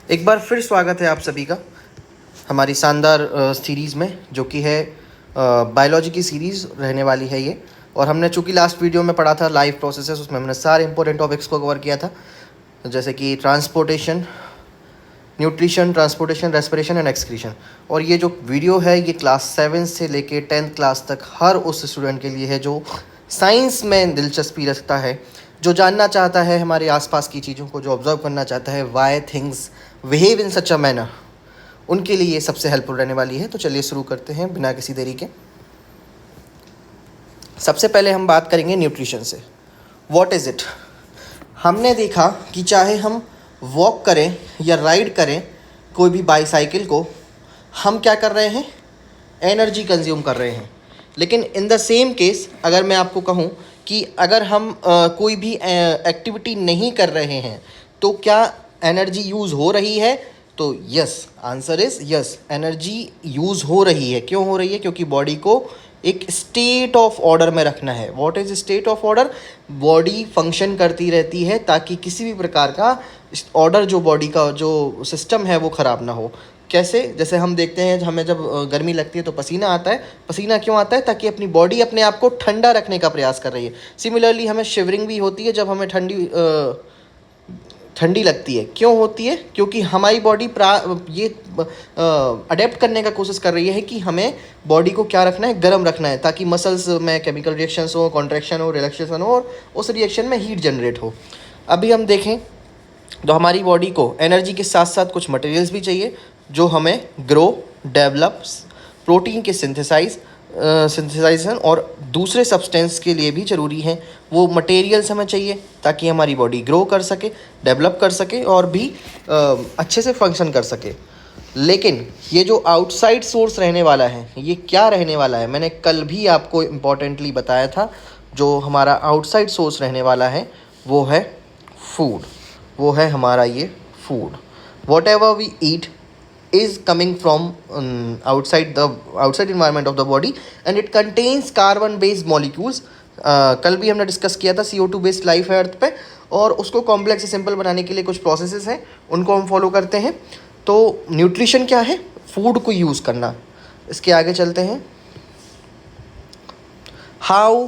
एक बार फिर स्वागत है आप सभी का हमारी शानदार सीरीज़ में, जो कि है बायोलॉजी की सीरीज़ रहने वाली है ये। और हमने चूँकि लास्ट वीडियो में पढ़ा था लाइफ प्रोसेसेस, उसमें हमने सारे इंपॉर्टेंट टॉपिक्स को कवर किया था, जैसे कि transportation, nutrition, transportation, respiration and excretion. और ये जो वीडियो है ये क्लास 7 से लेके 10th क्लास तक हर उस स्टूडेंट के लिए है जो साइंस में दिलचस्पी रखता है, जो जानना चाहता है हमारे आसपास की चीज़ों को, जो ऑब्जर्व करना चाहता है why things behave in such a manner, उनके लिए ये सबसे हेल्पफुल रहने वाली है। तो चलिए शुरू करते हैं बिना किसी देरी के। सबसे पहले हम बात करेंगे न्यूट्रिशन से। What is it? हमने देखा कि चाहे हम वॉक करें या राइड करें कोई भी बाईसाइकिल को, हम क्या कर रहे हैं? एनर्जी कंज्यूम कर रहे हैं। लेकिन इन द सेम केस अगर मैं आपको कहूँ कि अगर हम कोई भी एक्टिविटी नहीं कर रहे हैं तो क्या एनर्जी यूज़ हो रही है? तो yes, answer is yes, energy use हो रही है। क्यों हो रही है? क्योंकि बॉडी को एक स्टेट ऑफ ऑर्डर में रखना है। What is state of order? Body function करती रहती है ताकि किसी भी प्रकार का ऑर्डर, जो बॉडी का जो सिस्टम है वो ख़राब ना हो। कैसे? जैसे हम देखते हैं हमें जब गर्मी लगती है तो पसीना आता है। पसीना क्यों आता है? ताकि अपनी बॉडी अपने आप को ठंडा रखने का प्रयास कर रही है। सिमिलरली हमें शिवरिंग भी होती है जब हमें ठंडी लगती है। क्यों होती है? क्योंकि हमारी बॉडी ये अडेप्ट करने का कोशिश कर रही है कि हमें बॉडी को क्या रखना है? गर्म रखना है, ताकि मसल्स में केमिकल रिएक्शंस हो, कॉन्ट्रैक्शन हो, रिलैक्सेशन हो और उस रिएक्शन में हीट जनरेट हो। अभी हम देखें तो हमारी बॉडी को एनर्जी के साथ साथ कुछ मटेरियल्स भी चाहिए जो हमें ग्रो, डेवलप, प्रोटीन के सिंथेसाइजेशन और दूसरे सब्सटेंस के लिए भी ज़रूरी हैं। वो मटेरियल्स हमें चाहिए ताकि हमारी बॉडी ग्रो कर सके, डेवलप कर सके और भी अच्छे से फंक्शन कर सके। लेकिन ये जो आउटसाइड सोर्स रहने वाला है, ये क्या रहने वाला है? मैंने कल भी आपको इम्पॉर्टेंटली बताया था, जो हमारा आउटसाइड सोर्स रहने वाला है वो है फूड। वो है हमारा ये food. Whatever we eat is coming from outside environment of the body and it contains carbon based molecules। कल भी हमने डिस्कस किया था CO2 बेस्ड लाइफ है अर्थ पे, और उसको कॉम्प्लेक्स से सिंपल बनाने के लिए कुछ प्रोसेसेस हैं, उनको हम फॉलो करते हैं। तो न्यूट्रिशन क्या है? फूड को यूज़ करना। इसके आगे चलते हैं। How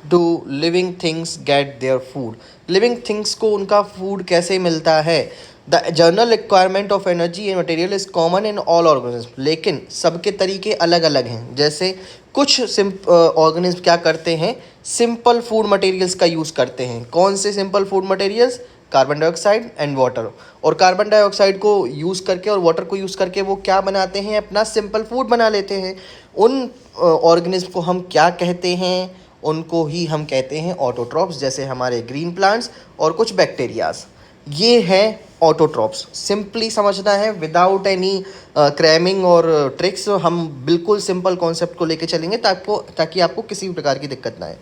do living things get their food? Living things को उनका फूड कैसे मिलता है? The general requirement of energy and material is common in all organism. लेकिन सबके तरीके अलग अलग हैं। जैसे कुछ ऑर्गेनिज्म क्या करते हैं? सिंपल फूड मटेरियल्स का यूज़ करते हैं। कौन से simple food materials? Carbon dioxide and water. और कार्बन डाइऑक्साइड को यूज़ करके और वाटर को यूज़ करके वो क्या बनाते हैं? अपना सिंपल फूड बना लेते हैं। उन ऑर्गेनिज्म को हम क्या कहते हैं? उनको ही हम कहते हैं ऑटोट्रॉप्स, जैसे हमारे ग्रीन प्लांट्स और कुछ बैक्टीरियाज। ये है ऑटोट्रॉप्स। सिंपली समझना है विदाउट एनी क्रैमिंग और ट्रिक्स। हम बिल्कुल सिंपल कॉन्सेप्ट को लेके चलेंगे ताकि आपको किसी भी प्रकार की दिक्कत ना आए।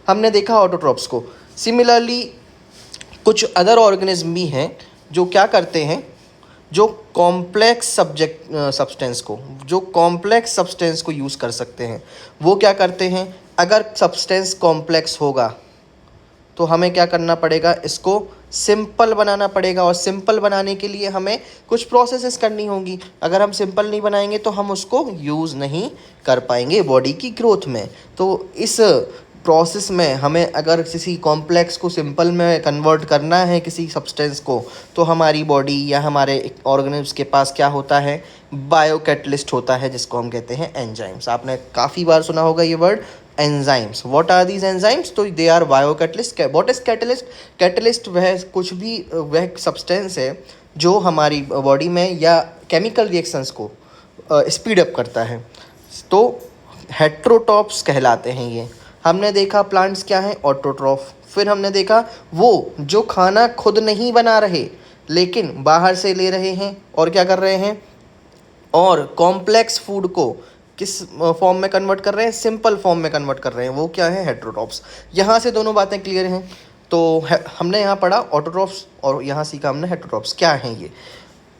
हमने देखा ऑटोट्रॉप्स को। सिमिलरली कुछ अदर ऑर्गेनिज्म भी हैं जो क्या करते हैं, जो कॉम्प्लेक्स सब्सटेंस को यूज़ कर सकते हैं। वो क्या करते हैं? अगर सब्सटेंस कॉम्प्लेक्स होगा तो हमें क्या करना पड़ेगा? इसको सिंपल बनाना पड़ेगा, और सिंपल बनाने के लिए हमें कुछ प्रोसेसेस करनी होंगी। अगर हम सिंपल नहीं बनाएंगे तो हम उसको यूज़ नहीं कर पाएंगे बॉडी की ग्रोथ में। तो इस प्रोसेस में हमें अगर किसी कॉम्प्लेक्स को सिंपल में कन्वर्ट करना है, किसी सब्सटेंस को, तो हमारी बॉडी या हमारे ऑर्गेनिज्म के पास क्या होता है? बायो कैटलिस्ट होता है, जिसको हम कहते हैं एंजाइम्स। आपने काफ़ी बार सुना होगा ये word enzymes. What are these enzymes? तो they are biocatalyst. What is catalyst? Catalyst वह सब्सटेंस है जो हमारी बॉडी में या केमिकल रिएक्शंस को स्पीड अप करता है। तो हेट्रोट्रॉप्स कहलाते हैं ये। हमने देखा प्लांट्स क्या हैं? ऑटोट्रॉफ। फिर हमने देखा वो जो खाना खुद नहीं बना रहे लेकिन बाहर से ले रहे हैं और क्या कर रहे हैं? और कॉम्प्लेक्स फूड को किस फॉर्म में कन्वर्ट कर रहे हैं? सिंपल फॉर्म में कन्वर्ट कर रहे हैं। वो क्या है? हेट्रोट्रॉप्स। यहाँ से दोनों बातें क्लियर हैं। तो हमने यहाँ पढ़ा ऑटोट्रॉप्स और यहाँ सीखा हमने हेट्रोट्रॉप्स। क्या हैं ये?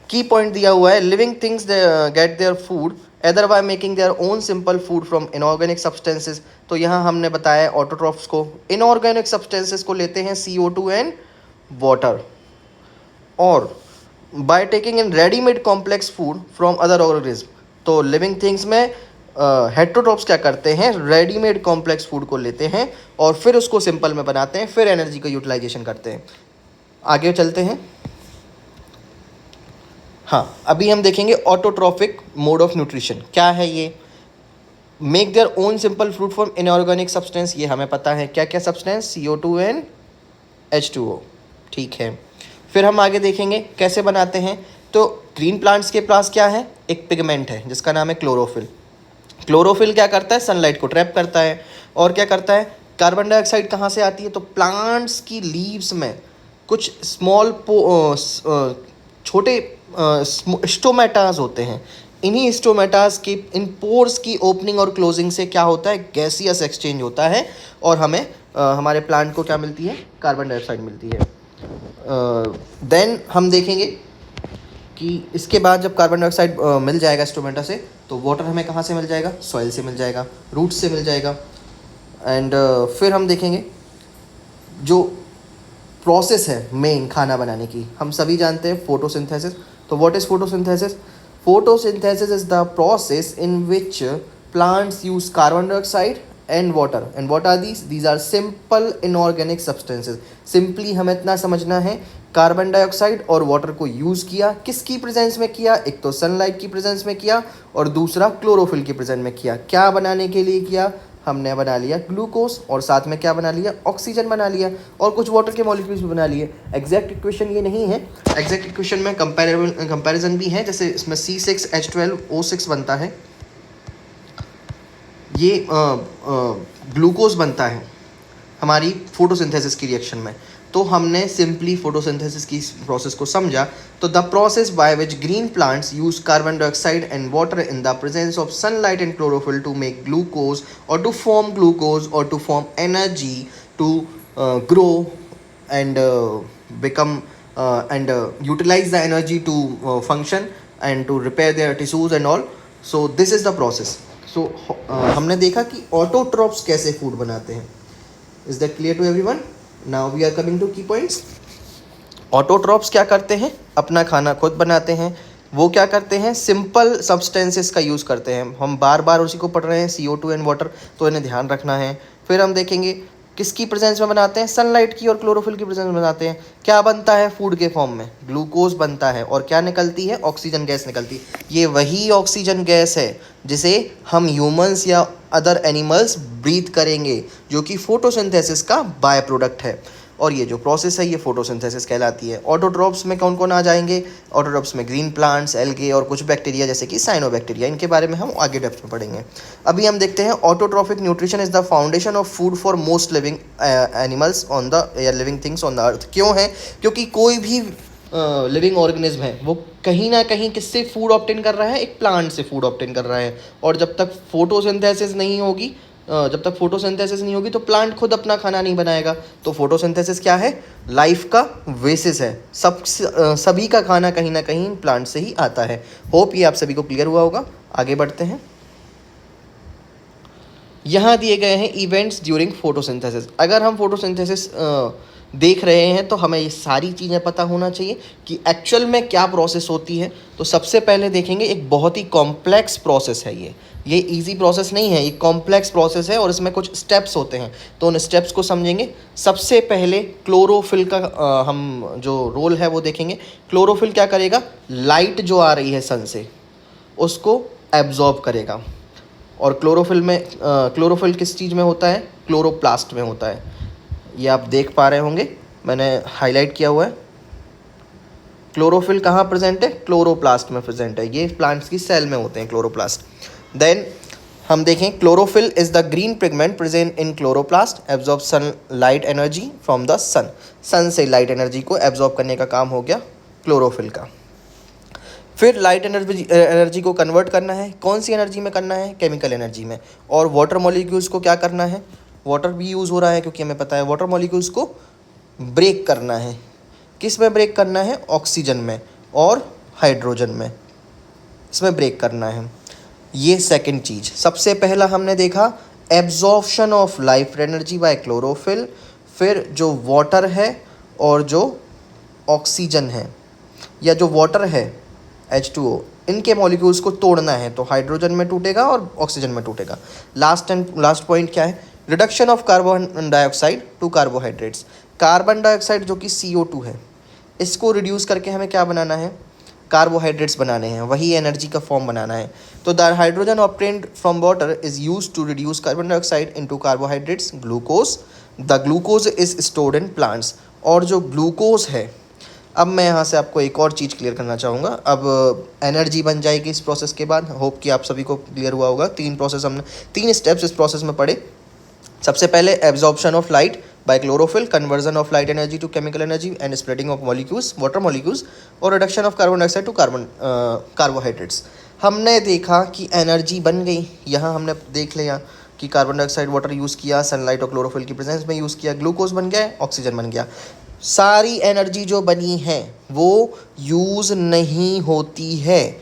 की पॉइंट दिया हुआ है, living things get their food either by making their own simple food from inorganic substances. तो यहाँ हमने बताया ऑटोट्रॉफ्स को इनऑर्गेनिक सब्सटेंसेस को लेते हैं CO2 एंड वाटर, और by taking in readymade complex food from other organism. तो लिविंग थिंग्स में हेट्रोट्रॉप्स क्या करते हैं, रेडीमेड कॉम्प्लेक्स फूड को लेते हैं और फिर उसको सिंपल में बनाते हैं, फिर एनर्जी का यूटिलाइजेशन करते हैं। आगे चलते हैं। हाँ, अभी हम देखेंगे ऑटोट्रॉफिक मोड ऑफ न्यूट्रिशन क्या है ये। Make their own simple fruit form inorganic substance, ये हमें पता है क्या क्या सब्सटेंस, CO2 एंड H2O, ठीक है। फिर हम आगे देखेंगे कैसे बनाते हैं। तो ग्रीन प्लांट्स के पास क्या है, एक पिगमेंट है जिसका नाम है क्लोरोफिल। क्लोरोफिल क्या करता है, सनलाइट को ट्रैप करता है और क्या करता है, कार्बन डाइऑक्साइड कहाँ से आती है, तो प्लांट्स की लीव्स में कुछ स्मॉल छोटे स्टोमेटाज होते हैं। इन्हीं स्टोमेटाज की इन पोर्स की ओपनिंग और क्लोजिंग से क्या होता है, गैसियस एक्सचेंज होता है और हमें हमारे प्लांट को क्या मिलती है, कार्बन डाइऑक्साइड मिलती है। देन हम देखेंगे कि इसके बाद जब कार्बन डाइऑक्साइड मिल जाएगा स्टोमेटा से, तो वाटर हमें कहाँ से मिल जाएगा, सॉइल से मिल जाएगा, रूट्स से मिल जाएगा। एंड फिर हम देखेंगे जो प्रोसेस है मेन खाना बनाने की, हम सभी जानते हैं फोटोसिंथेसिस। तो what is photosynthesis, photosynthesis is the process in which plants use carbon dioxide and water. And what are these are simple inorganic substances. Simply हमें इतना समझना है, कार्बन डाइऑक्साइड और वाटर को यूज़ किया, किसकी प्रेजेंस में किया, एक तो सनलाइट की प्रेजेंस में किया और दूसरा क्लोरोफिल की प्रेजेंस में किया। क्या बनाने के लिए किया, हमने बना लिया ग्लूकोज और साथ में क्या बना लिया, ऑक्सीजन बना लिया और कुछ वाटर के मॉलिक्यूल्स भी बना लिए। एग्जैक्ट इक्वेशन ये नहीं है, एग्जैक्ट इक्वेशन में कंपैरिजन भी है। जैसे इसमें C6H12O6 बनता है, ये ग्लूकोज बनता है हमारी फोटोसिंथेसिस की रिएक्शन में। तो हमने सिंपली फोटोसिंथेसिस की प्रोसेस को समझा। तो the process by which green plants use carbon dioxide and water in the presence of sunlight and chlorophyll to make glucose और टू फॉर्म ग्लूकोज और to form energy to grow and become and utilize the energy to function and to repair their tissues and all. So this is the process. So हमने देखा कि autotrophs कैसे food बनाते हैं। Is that clear to everyone? Now we are coming to key points. Autotrophs क्या करते हैं, अपना खाना खुद बनाते हैं। वो क्या करते हैं, सिंपल सब्सटेंसेस का यूज़ करते हैं। हम बार बार उसी को पढ़ रहे हैं, CO2 एंड वाटर, तो इन्हें ध्यान रखना है। फिर हम देखेंगे किसकी प्रेजेंस में बनाते हैं, सनलाइट की और क्लोरोफिल की प्रेजेंस में बनाते हैं। क्या बनता है फूड के फॉर्म में, ग्लूकोज बनता है और क्या निकलती है, ऑक्सीजन गैस निकलती है। ये वही ऑक्सीजन गैस है जिसे हम ह्यूमंस या अदर एनिमल्स ब्रीथ करेंगे, जो कि फोटोसिंथेसिस का बाय प्रोडक्ट है। और ये जो प्रोसेस है ये फोटोसिंथेसिस कहलाती है। ऑटोट्रॉप्स में कौन कौन आ जाएंगे, ऑटोट्रॉप्स में ग्रीन प्लांट्स, एल्गे और कुछ बैक्टीरिया जैसे कि साइनोबैक्टीरिया, इनके बारे में हम आगे डेप्थ में पढ़ेंगे। अभी हम देखते हैं autotrophic nutrition is the foundation of food for most living animals on the living things on the earth. क्यों है, क्योंकि कोई भी लिविंग ऑर्गेनिज्म है वो कहीं ना कहीं किससे फूड ऑब्टेन कर रहा है, एक प्लांट से फूड ऑब्टेन कर रहा है। और जब तक फोटोसिंथेसिस नहीं होगी तो प्लांट खुद अपना खाना नहीं बनाएगा। तो फोटोसिंथेसिस क्या है, लाइफ का बेसिस है। सभी का खाना कहीं ना कहीं प्लांट से ही आता है। होप ये आप सभी को क्लियर हुआ होगा। आगे बढ़ते हैं। यहाँ दिए गए हैं इवेंट्स ड्यूरिंग फोटोसिंथेसिस। अगर हम फोटोसिंथेसिस देख रहे हैं तो हमें ये सारी चीज़ें पता होना चाहिए कि एक्चुअल में क्या प्रोसेस होती है। तो सबसे पहले देखेंगे, एक बहुत ही कॉम्प्लेक्स प्रोसेस है ये इजी प्रोसेस नहीं है, ये कॉम्प्लेक्स प्रोसेस है और इसमें कुछ स्टेप्स होते हैं। तो उन स्टेप्स को समझेंगे। सबसे पहले क्लोरोफिल का हम जो रोल है वो देखेंगे। क्लोरोफिल क्या करेगा, लाइट जो आ रही है सन से उसको एब्जॉर्ब करेगा। और क्लोरोफिल किस चीज़ में होता है, क्लोरोप्लास्ट में होता है। ये आप देख पा रहे होंगे, मैंने हाईलाइट किया हुआ है। क्लोरोफिल कहाँ प्रेजेंट है, क्लोरोप्लास्ट में प्रेजेंट है। ये प्लांट्स की सेल में होते हैं क्लोरोप्लास्ट। देन हम देखें, chlorophyll is the green pigment present in chloroplast, absorb sunlight energy from the sun से लाइट एनर्जी को एब्जॉर्ब करने का काम हो गया क्लोरोफिल का। फिर लाइट एनर्जी को कन्वर्ट करना है, कौन सी एनर्जी में करना है, केमिकल एनर्जी में। और वाटर मॉलिक्यूल्स को क्या करना है, वाटर भी यूज़ हो रहा है क्योंकि हमें पता है वाटर मॉलिक्यूल्स को ब्रेक करना है। किस में ब्रेक करना है, ऑक्सीजन में और हाइड्रोजन में, इसमें ब्रेक करना है। ये सेकंड चीज़। सबसे पहला हमने देखा absorption of life energy by chlorophyll, फिर जो वाटर है और जो ऑक्सीजन है या जो वाटर है H2O, इनके मॉलिक्यूल्स को तोड़ना है तो हाइड्रोजन में टूटेगा और ऑक्सीजन में टूटेगा। लास्ट पॉइंट क्या है? Reduction of carbon dioxide to carbohydrates. Carbon dioxide जो कि CO2 है, इसको रिड्यूस करके हमें क्या बनाना है? कार्बोहाइड्रेट्स बनाने हैं, वही एनर्जी का फॉर्म बनाना है। तो the hydrogen obtained from water is used to reduce carbon dioxide into carbohydrates glucose. The glucose is stored in plants. और जो ग्लूकोज है, अब मैं यहाँ से आपको एक और चीज़ क्लियर करना चाहूँगा। अब एनर्जी बन जाएगी इस प्रोसेस के बाद। होप कि आप सभी को क्लियर हुआ होगा। 3 स्टेप्स इस प्रोसेस में पढ़े। सबसे पहले absorption of light by chlorophyll, conversion of light energy to chemical energy and spreading of molecules, water molecules, और reduction of carbon dioxide to carbohydrates. हमने देखा कि एनर्जी बन गई। यहाँ हमने देख लिया कि कार्बन डाइऑक्साइड वाटर यूज़ किया, सनलाइट और क्लोरोफिल की प्रेजेंस में यूज़ किया, ग्लूकोज बन गया, ऑक्सीजन बन गया। सारी एनर्जी जो बनी है वो यूज़ नहीं होती है।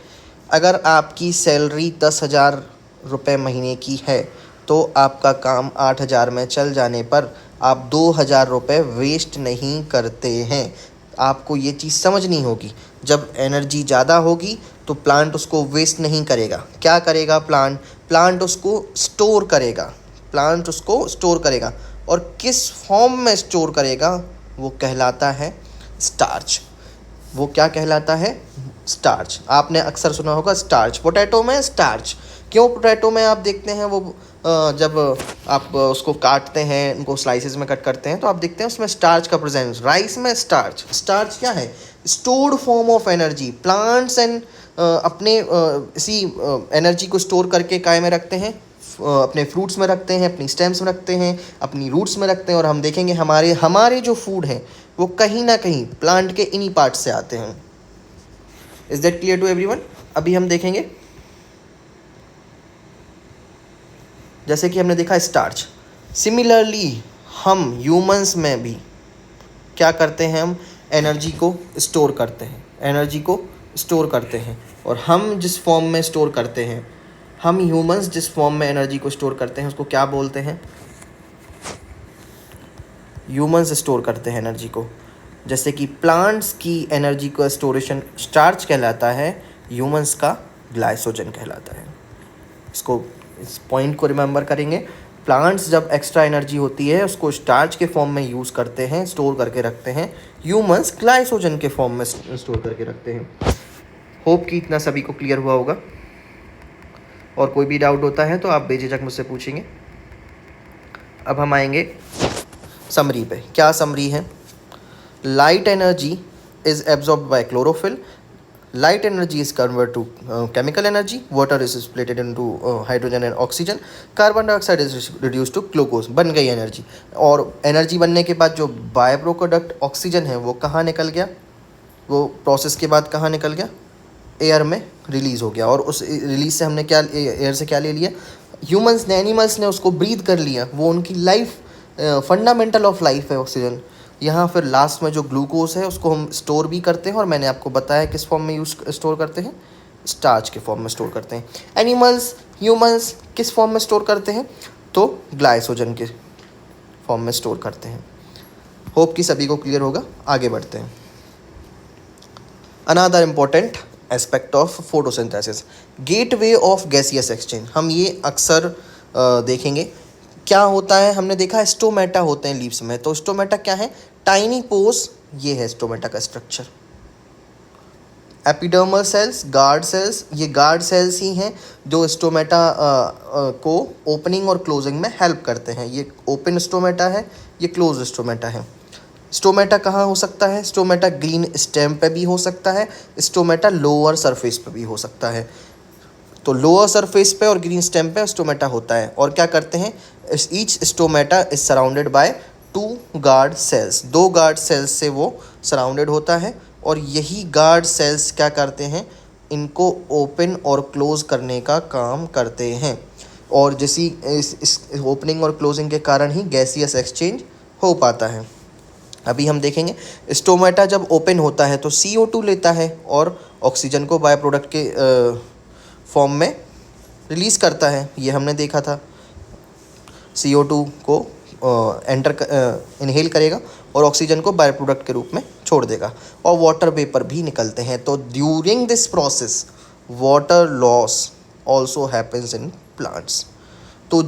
अगर आपकी सैलरी 10,000 रुपये महीने की है तो आपका काम 8,000 में चल जाने पर आप 2,000 रुपये वेस्ट नहीं करते हैं। आपको ये चीज़ समझनी होगी। जब एनर्जी ज़्यादा होगी तो प्लांट उसको वेस्ट नहीं करेगा। क्या करेगा प्लांट उसको स्टोर करेगा। और किस फॉर्म में स्टोर करेगा? वो कहलाता है स्टार्च। वो क्या कहलाता है? स्टार्च। आपने अक्सर सुना होगा स्टार्च। पोटैटो में स्टार्च। क्यों पोटैटो में आप देखते हैं वो जब आप उसको काटते हैं, उनको स्लाइसेस में कट करते हैं तो आप देखते हैं उसमें स्टार्च का प्रेजेंस। राइस में स्टार्च क्या है? Stored form of energy. Plants and अपने इसी एनर्जी को स्टोर करके काय में रखते हैं? अपने फ्रूट्स में रखते हैं, अपनी स्टेम्स में रखते हैं, अपनी रूट्स में रखते हैं। और हम देखेंगे हमारे जो फूड हैं वो कहीं ना कहीं प्लांट के इन्हीं पार्ट से आते हैं। Is that clear to everyone? अभी हम देखेंगे, जैसे कि हमने देखा स्टार्च। सिमिलरली हम ह्यूमंस में भी क्या करते हैं? हम एनर्जी को स्टोर करते हैं। और हम जिस फॉर्म में स्टोर करते हैं, हम ह्यूमंस जिस फॉर्म में एनर्जी को स्टोर करते हैं उसको क्या बोलते हैं? ह्यूमंस स्टोर करते हैं एनर्जी को। जैसे कि प्लांट्स की एनर्जी का स्टोरेशन स्टार्च कहलाता है, ह्यूमंस का ग्लाइकोजन कहलाता है। इस पॉइंट को रिमेंबर करेंगे। प्लांट्स जब एक्स्ट्रा एनर्जी होती है उसको स्टार्च के फॉर्म में यूज़ करते हैं, स्टोर करके रखते हैं। ह्यूमंस ग्लाइकोजन के फॉर्म में स्टोर करके रखते हैं। होप कि इतना सभी को क्लियर हुआ होगा। और कोई भी डाउट होता है तो आप बेझिझक मुझसे पूछेंगे। अब हम आएंगे समरी पे। क्या समरी है? Light energy is absorbed by chlorophyll, light energy is convert to chemical energy, water is splitted into hydrogen and oxygen, carbon dioxide is reduce to glucose. बन गई एनर्जी। और एनर्जी बनने के बाद जो बाय प्रोडक्ट ऑक्सीजन है वो कहाँ निकल गया? वो प्रोसेस के बाद कहाँ निकल गया? एयर में रिलीज़ हो गया। और उस रिलीज से हमने क्या एयर से क्या ले लिया? ह्यूमंस ने, एनिमल्स ने उसको ब्रीथ कर लिया। वो उनकी लाइफ फंडामेंटल ऑफ लाइफ है ऑक्सीजन। यहाँ फिर लास्ट में जो ग्लूकोज है उसको हम स्टोर भी करते हैं। और मैंने आपको बताया किस फॉर्म में स्टोर करते हैं? स्टार्च के फॉर्म में स्टोर करते हैं। एनिमल्स, ह्यूमंस किस फॉर्म में स्टोर करते हैं? तो ग्लाइकोजन के फॉर्म में स्टोर करते हैं। होप कि सभी को क्लियर होगा। आगे बढ़ते हैं। Another important aspect of photosynthesis, gateway of gaseous exchange. हम ये अक्सर देखेंगे। क्या होता है? हमने देखा स्टोमेटा होते हैं लीव्स में। तो स्टोमेटा क्या है? Tiny pores. ये है स्टोमेटा का structure. Epidermal cells, guard cells, ये गार्ड सेल्स ही हैं जो स्टोमेटा को ओपनिंग और क्लोजिंग में हेल्प करते हैं। ये ओपन स्टोमेटा है, ये क्लोज स्टोमेटा है। स्टोमेटा कहाँ हो सकता है? स्टोमेटा ग्रीन स्टेम पे भी हो सकता है, स्टोमेटा लोअर सरफेस पे भी हो सकता है। तो लोअर सरफेस पे और ग्रीन स्टेम पे स्टोमेटा होता है। और क्या करते हैं? Each stomata is surrounded by 2 guard cells. 2 guard cells से वो सराउंडेड होता है। और यही गार्ड सेल्स क्या करते हैं? इनको ओपन और क्लोज करने का काम करते हैं। और जैसी इस ओपनिंग और क्लोजिंग के कारण ही गैसियस एक्सचेंज हो पाता है। अभी हम देखेंगे स्टोमेटा जब ओपन होता है तो CO2 लेता है और ऑक्सीजन को बाय प्रोडक्ट के फॉर्म में रिलीज़ करता है। ये हमने देखा था। CO2 को इनहेल करेगा और ऑक्सीजन को बाय प्रोडक्ट के रूप में छोड़ देगा, और वाटर वेपर भी निकलते हैं। तो during this process water loss also happens in plants. तो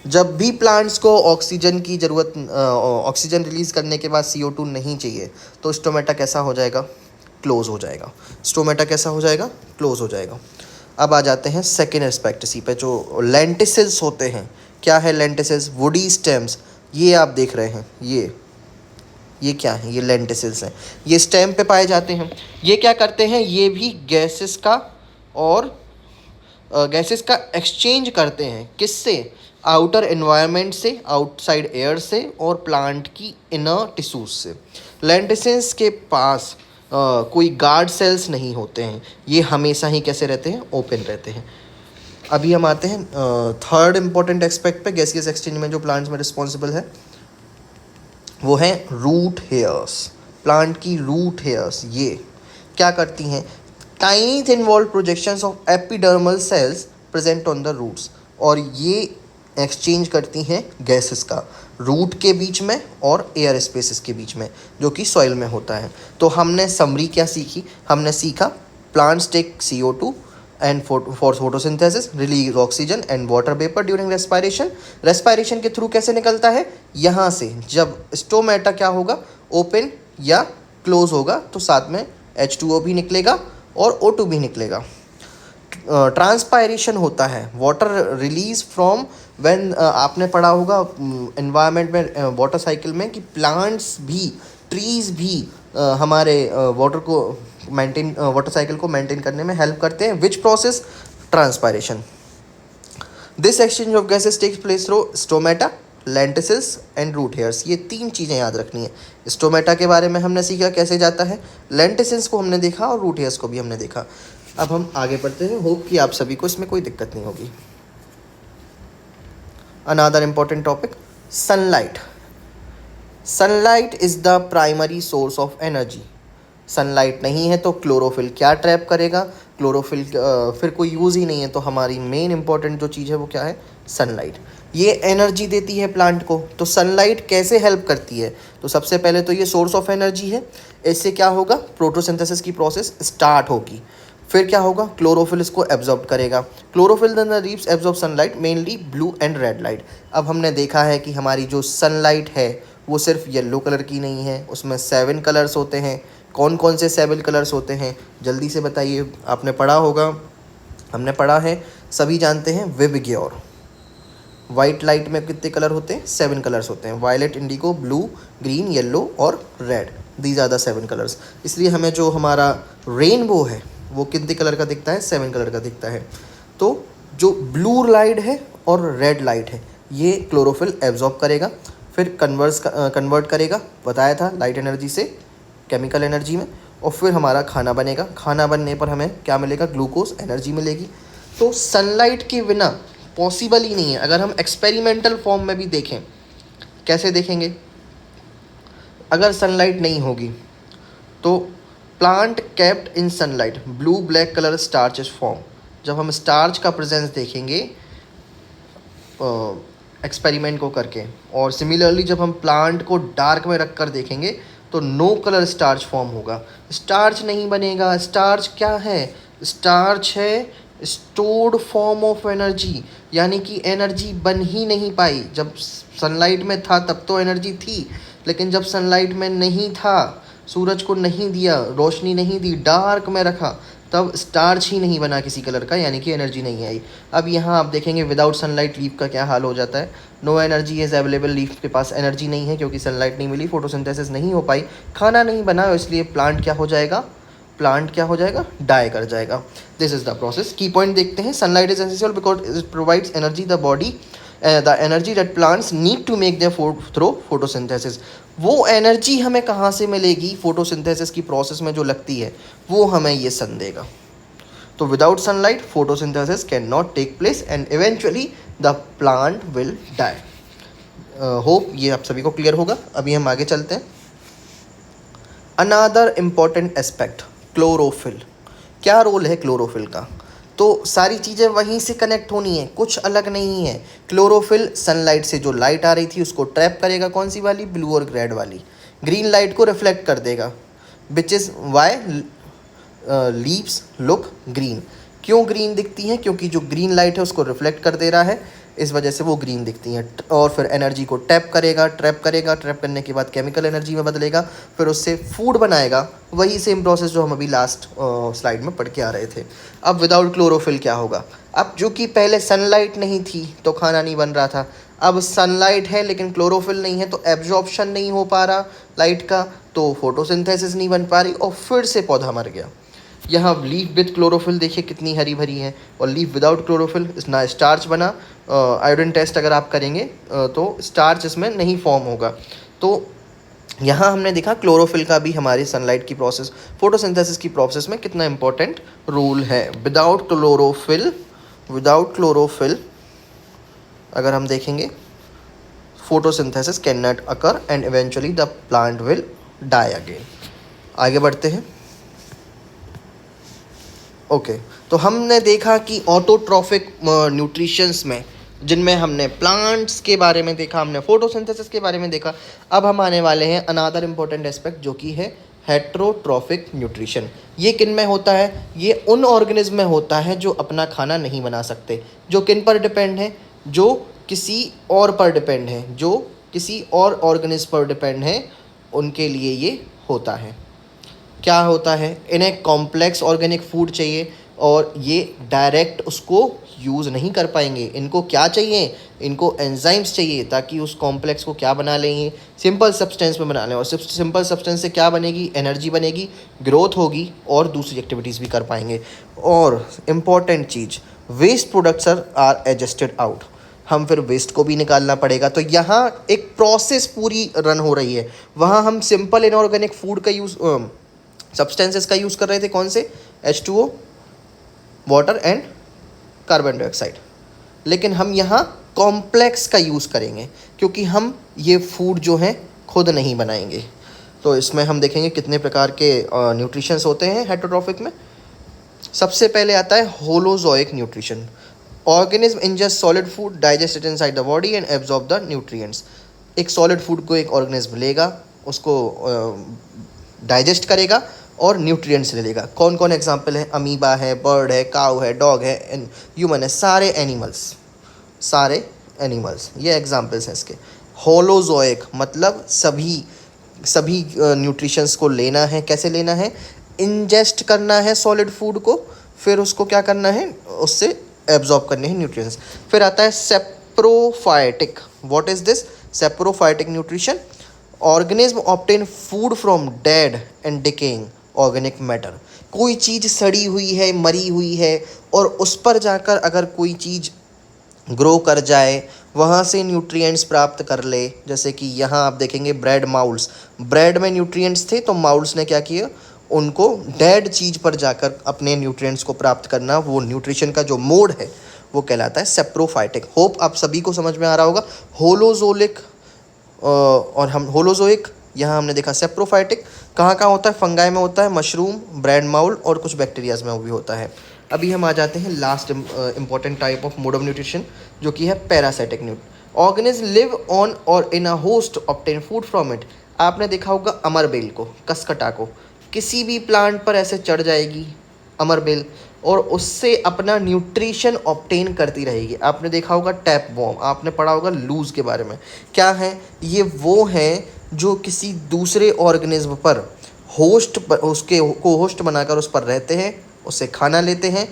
जब भी प्लांट्स को ऑक्सीजन की ज़रूरत, ऑक्सीजन रिलीज़ करने के बाद CO2 नहीं चाहिए, तो स्टोमेटा कैसा हो जाएगा? क्लोज हो जाएगा। स्टोमेटा कैसा हो जाएगा? क्लोज हो जाएगा। अब आ जाते हैं सेकेंड एस्पेक्ट इसी पे, जो लेंटिसिल्स होते हैं। क्या है लेंटिसिल्स? Woody stems. ये आप देख रहे हैं, ये क्या है? ये लेंटिसिल्स हैं। ये स्टेम पे पाए जाते हैं। ये क्या करते हैं? ये भी गैसेस का एक्सचेंज करते हैं। किससे? आउटर एनवायरनमेंट से, आउटसाइड एयर से, और प्लांट की इनर टिश्यूज से। लेंटिसिल्स के पास कोई गार्ड सेल्स नहीं होते हैं। ये हमेशा ही कैसे रहते हैं? ओपन रहते हैं। अभी हम आते हैं थर्ड इम्पॉर्टेंट एस्पेक्ट पे, गैसियस एक्सचेंज में जो प्लांट्स में रिस्पॉन्सिबल है, वो है रूट हेयर्स। प्लांट की रूट हेयर्स ये क्या करती हैं? Tiny thin walled projections of epidermal cells present on the roots, और ये एक्सचेंज करती हैं गैसेस का रूट के बीच में और एयर स्पेसेस के बीच में, जो कि सॉइल में होता है। तो हमने समरी क्या सीखी? हमने सीखा plants take CO2 and for photosynthesis release oxygen and water vapor during respiration। respiration के थ्रू कैसे निकलता है? यहाँ से जब स्टोमेटा क्या होगा? ओपन या क्लोज होगा, तो साथ में H2O भी निकलेगा और O2 भी निकलेगा। ट्रांसपायरेशन होता है, वाटर रिलीज फ्रॉम व्हेन, आपने पढ़ा होगा एनवायरनमेंट में, वाटर साइकिल में, कि प्लांट्स भी, ट्रीज भी हमारे वाटर साइकिल को मेंटेन करने में हेल्प करते हैं। Which process? Transpiration. This exchange of gases takes place through stomata, lenticels and root hairs. ये 3 चीज़ें याद रखनी है। स्टोमेटा के बारे में हमने सीखा कैसे जाता है, लेंटिसिल्स को हमने देखा, और रूट हेयर्स को भी हमने देखा। अब हम आगे बढ़ते हैं। होप कि आप सभी को इसमें कोई दिक्कत नहीं होगी। Another important topic, sunlight. Sunlight is the primary source of energy. Sunlight नहीं है तो क्लोरोफिल क्या ट्रैप करेगा? क्लोरोफिल फिर कोई यूज़ ही नहीं है, तो हमारी मेन इंपॉर्टेंट जो चीज़ है वो क्या है? सनलाइट। ये एनर्जी देती है प्लांट को। तो सनलाइट कैसे हेल्प करती है? तो सबसे पहले तो ये सोर्स ऑफ एनर्जी है। इससे क्या होगा? फोटोसिंथेसिस की प्रोसेस स्टार्ट होगी। फिर क्या होगा? क्लोरोफिल इसको एब्जॉर्ब करेगा। Chlorophyll then the leaves absorb sunlight, mainly blue and red light. अब हमने देखा है कि हमारी जो सनलाइट है वो सिर्फ येलो कलर की नहीं है, उसमें 7 कलर्स होते हैं। कौन कौन से 7 कलर्स होते हैं? जल्दी से बताइए। आपने पढ़ा होगा, हमने पढ़ा है, सभी जानते हैं। विबग्योर। वाइट लाइट में कितने कलर होते हैं? 7 कलर्स होते हैं। Violet, indigo, blue, green, yellow और red. These are the 7 colours. इसलिए हमें जो हमारा रेनबो है वो कितने कलर का दिखता है? 7 कलर का दिखता है। तो जो ब्लू लाइट है और रेड लाइट है ये क्लोरोफिल एब्जॉर्ब करेगा, फिर कन्वर्ट करेगा, बताया था, लाइट एनर्जी से केमिकल एनर्जी में, और फिर हमारा खाना बनेगा। खाना बनने पर हमें क्या मिलेगा? ग्लूकोज, एनर्जी मिलेगी। तो सनलाइट के बिना पॉसिबल ही नहीं है। अगर हम एक्सपेरिमेंटल फॉर्म में भी देखें, कैसे देखेंगे? अगर सनलाइट नहीं होगी तो plant kept in sunlight, blue black colour starch is form. जब हम स्टार्च का प्रेजेंस देखेंगे एक्सपेरिमेंट को करके, और सिमिलरली जब हम प्लांट को डार्क में रख कर देखेंगे तो नो कलर स्टार्च फॉर्म होगा, स्टार्च नहीं बनेगा। स्टार्च क्या है? स्टार्च है स्टोर्ड फॉर्म ऑफ एनर्जी, यानी कि एनर्जी बन ही नहीं पाई। जब सनलाइट में था तब तो एनर्जी थी, लेकिन जब सनलाइट में नहीं था, सूरज को नहीं दिया, रोशनी नहीं दी, डार्क में रखा, तब स्टार्च ही नहीं बना किसी कलर का, यानी कि एनर्जी नहीं आई। अब यहाँ आप देखेंगे विदाउट सनलाइट लीफ का क्या हाल हो जाता है। No energy is available, leaf के पास एनर्जी नहीं है क्योंकि सनलाइट नहीं मिली, फोटोसिंथेसिस नहीं हो पाई, खाना नहीं बना, इसलिए प्लांट क्या हो जाएगा? डाई कर जाएगा। This is the process. Key point देखते हैं। Sunlight is essential because it provides energy the body, the energy that plants need to make their food through photosynthesis. वो एनर्जी हमें कहाँ से मिलेगी? फोटोसिंथेसिस की प्रोसेस में जो लगती है वो हमें ये सन देगा। तो without sunlight photosynthesis can not take place and eventually the plant will die. Hope ये आप सभी को क्लियर होगा। अभी हम आगे चलते हैं। Another important aspect, chlorophyll. क्या रोल है क्लोरोफिल का? तो सारी चीज़ें वहीं से कनेक्ट होनी है, कुछ अलग नहीं है। क्लोरोफिल सनलाइट से जो लाइट आ रही थी उसको ट्रैप करेगा, कौन सी वाली, ब्लू और रेड वाली। ग्रीन लाइट को रिफ्लेक्ट कर देगा, which is why leaves look green. क्यों ग्रीन दिखती हैं, क्योंकि जो ग्रीन लाइट है उसको रिफ्लेक्ट कर दे रहा है, इस वजह से वो ग्रीन दिखती हैं। और फिर एनर्जी को ट्रैप करेगा, ट्रैप करने के बाद केमिकल एनर्जी में बदलेगा, फिर उससे फूड बनाएगा। वही सेम प्रोसेस जो हम अभी लास्ट स्लाइड में पढ़ के आ रहे थे। अब विदाउट क्लोरोफिल क्या होगा, अब जो कि पहले सनलाइट नहीं थी तो खाना नहीं बन रहा था, अब सनलाइट है लेकिन क्लोरोफिल नहीं है तो एब्जॉर्प्शन नहीं हो पा रहा लाइट का, तो फोटोसिंथेसिस नहीं बन पा रही और फिर से पौधा मर गया। यहाँ लीफ विद क्लोरोफिल देखिए कितनी हरी भरी है, और लीफ विदाउट क्लोरोफिल ना स्टार्च बना। आयोडीन टेस्ट अगर आप करेंगे तो स्टार्च इसमें नहीं फॉर्म होगा। तो यहाँ हमने देखा क्लोरोफिल का भी हमारी सनलाइट की प्रोसेस, फोटोसिंथेसिस की प्रोसेस में कितना इंपॉर्टेंट रोल है। विदाउट क्लोरोफिल अगर हम देखेंगे, photosynthesis can not occur and eventually the plant will die again. आगे बढ़ते हैं। ओके तो हमने देखा कि ऑटोट्रॉफिक न्यूट्रिशंस में, जिनमें हमने प्लांट्स के बारे में देखा, हमने फोटोसिंथेसिस के बारे में देखा। अब हम आने वाले हैं अनदर इम्पोर्टेंट एस्पेक्ट जो कि है हेट्रोट्रॉफिक न्यूट्रिशन। ये किन में होता है, ये उन ऑर्गेनिज्म में होता है जो अपना खाना नहीं बना सकते, जो किन पर डिपेंड है, जो किसी और पर डिपेंड है, जो किसी और ऑर्गेनिज्म पर डिपेंड है, उनके लिए ये होता है। क्या होता है, इन्हें कॉम्प्लेक्स ऑर्गेनिक फूड चाहिए और ये डायरेक्ट उसको यूज़ नहीं कर पाएंगे। इनको क्या चाहिए, इनको एंजाइम्स चाहिए ताकि उस कॉम्प्लेक्स को क्या बना लेंगे, सिंपल सब्सटेंस में बना लें। और सिंपल सब्सटेंस से क्या बनेगी, एनर्जी बनेगी, ग्रोथ होगी और दूसरी एक्टिविटीज़ भी कर पाएंगे। और इम्पॉर्टेंट चीज़, waste products are adjusted out. हम फिर वेस्ट को भी निकालना पड़ेगा। तो यहाँ एक प्रोसेस पूरी रन हो रही है। वहाँ हम सिंपल इनऑर्गेनिक फूड का यूज़, सब्सटेंसेस का यूज़ कर रहे थे, कौन से, H2O, water and carbon dioxide. लेकिन हम यहाँ कॉम्प्लेक्स का यूज़ करेंगे क्योंकि हम ये फूड जो हैं खुद नहीं बनाएंगे। तो इसमें हम देखेंगे कितने प्रकार के न्यूट्रिशंस होते हैं हेट्रोट्रॉफिक में। सबसे पहले आता है holozoic nutrition. Organism ingest solid food, digest it inside the body and absorb the nutrients. एक सॉलिड फूड को एक ऑर्गेनिज्म लेगा, उसको डाइजेस्ट करेगा और न्यूट्रिएंट्स ले लेगा। कौन कौन एग्जांपल है, अमीबा है, बर्ड है, काऊ है, डॉग है, ह्यूमन है, सारे एनिमल्स ये एग्जांपल्स हैं इसके। होलोजोइक मतलब सभी न्यूट्रिशंस को लेना है। कैसे लेना है, इंजेस्ट करना है सॉलिड फूड को, फिर उसको क्या करना है, उससे एब्जॉर्ब करने हैं न्यूट्रिएंट्स। फिर आता है saprophytic. What is this saprophytic nutrition? Organism obtain food from dead and decaying organic matter. कोई चीज़ सड़ी हुई है, मरी हुई है, और उस पर जाकर अगर कोई चीज़ ग्रो कर जाए, वहाँ से न्यूट्रिएंट्स प्राप्त कर ले। जैसे कि यहाँ आप देखेंगे ब्रेड माउल्स, ब्रेड में न्यूट्रिएंट्स थे तो माउल्स ने क्या किया, उनको डेड चीज़ पर जाकर अपने न्यूट्रिएंट्स को प्राप्त करना, वो न्यूट्रिशन का जो मोड है वो कहलाता है सेप्रोफाइटिक। होप आप सभी को समझ में आ रहा होगा। होलोजोलिक और हम होलोजोइक, यहाँ हमने देखा सेप्रोफाइटिक। कहाँ कहाँ होता है, फंगाई में होता है, मशरूम, ब्रेड माउल और कुछ बैक्टीरियाज में भी होता है। अभी हम आ जाते हैं last important type of mode of nutrition जो कि है पैरासाइटिक ऑर्गेनिज्म लिव ऑन और in a host obtain food from it. आपने देखा होगा अमरबेल को, कसकटा को, किसी भी प्लांट पर ऐसे चढ़ जाएगी अमरबेल और उससे अपना न्यूट्रिशन ऑब्टेन करती रहेगी। आपने देखा होगा टैप वॉर्म, आपने पढ़ा होगा लूज के बारे में। क्या है ये, वो हैं जो किसी दूसरे ऑर्गेनिज्म पर होस्ट पर, उसके को होस्ट बनाकर उस पर रहते हैं, उससे खाना लेते हैं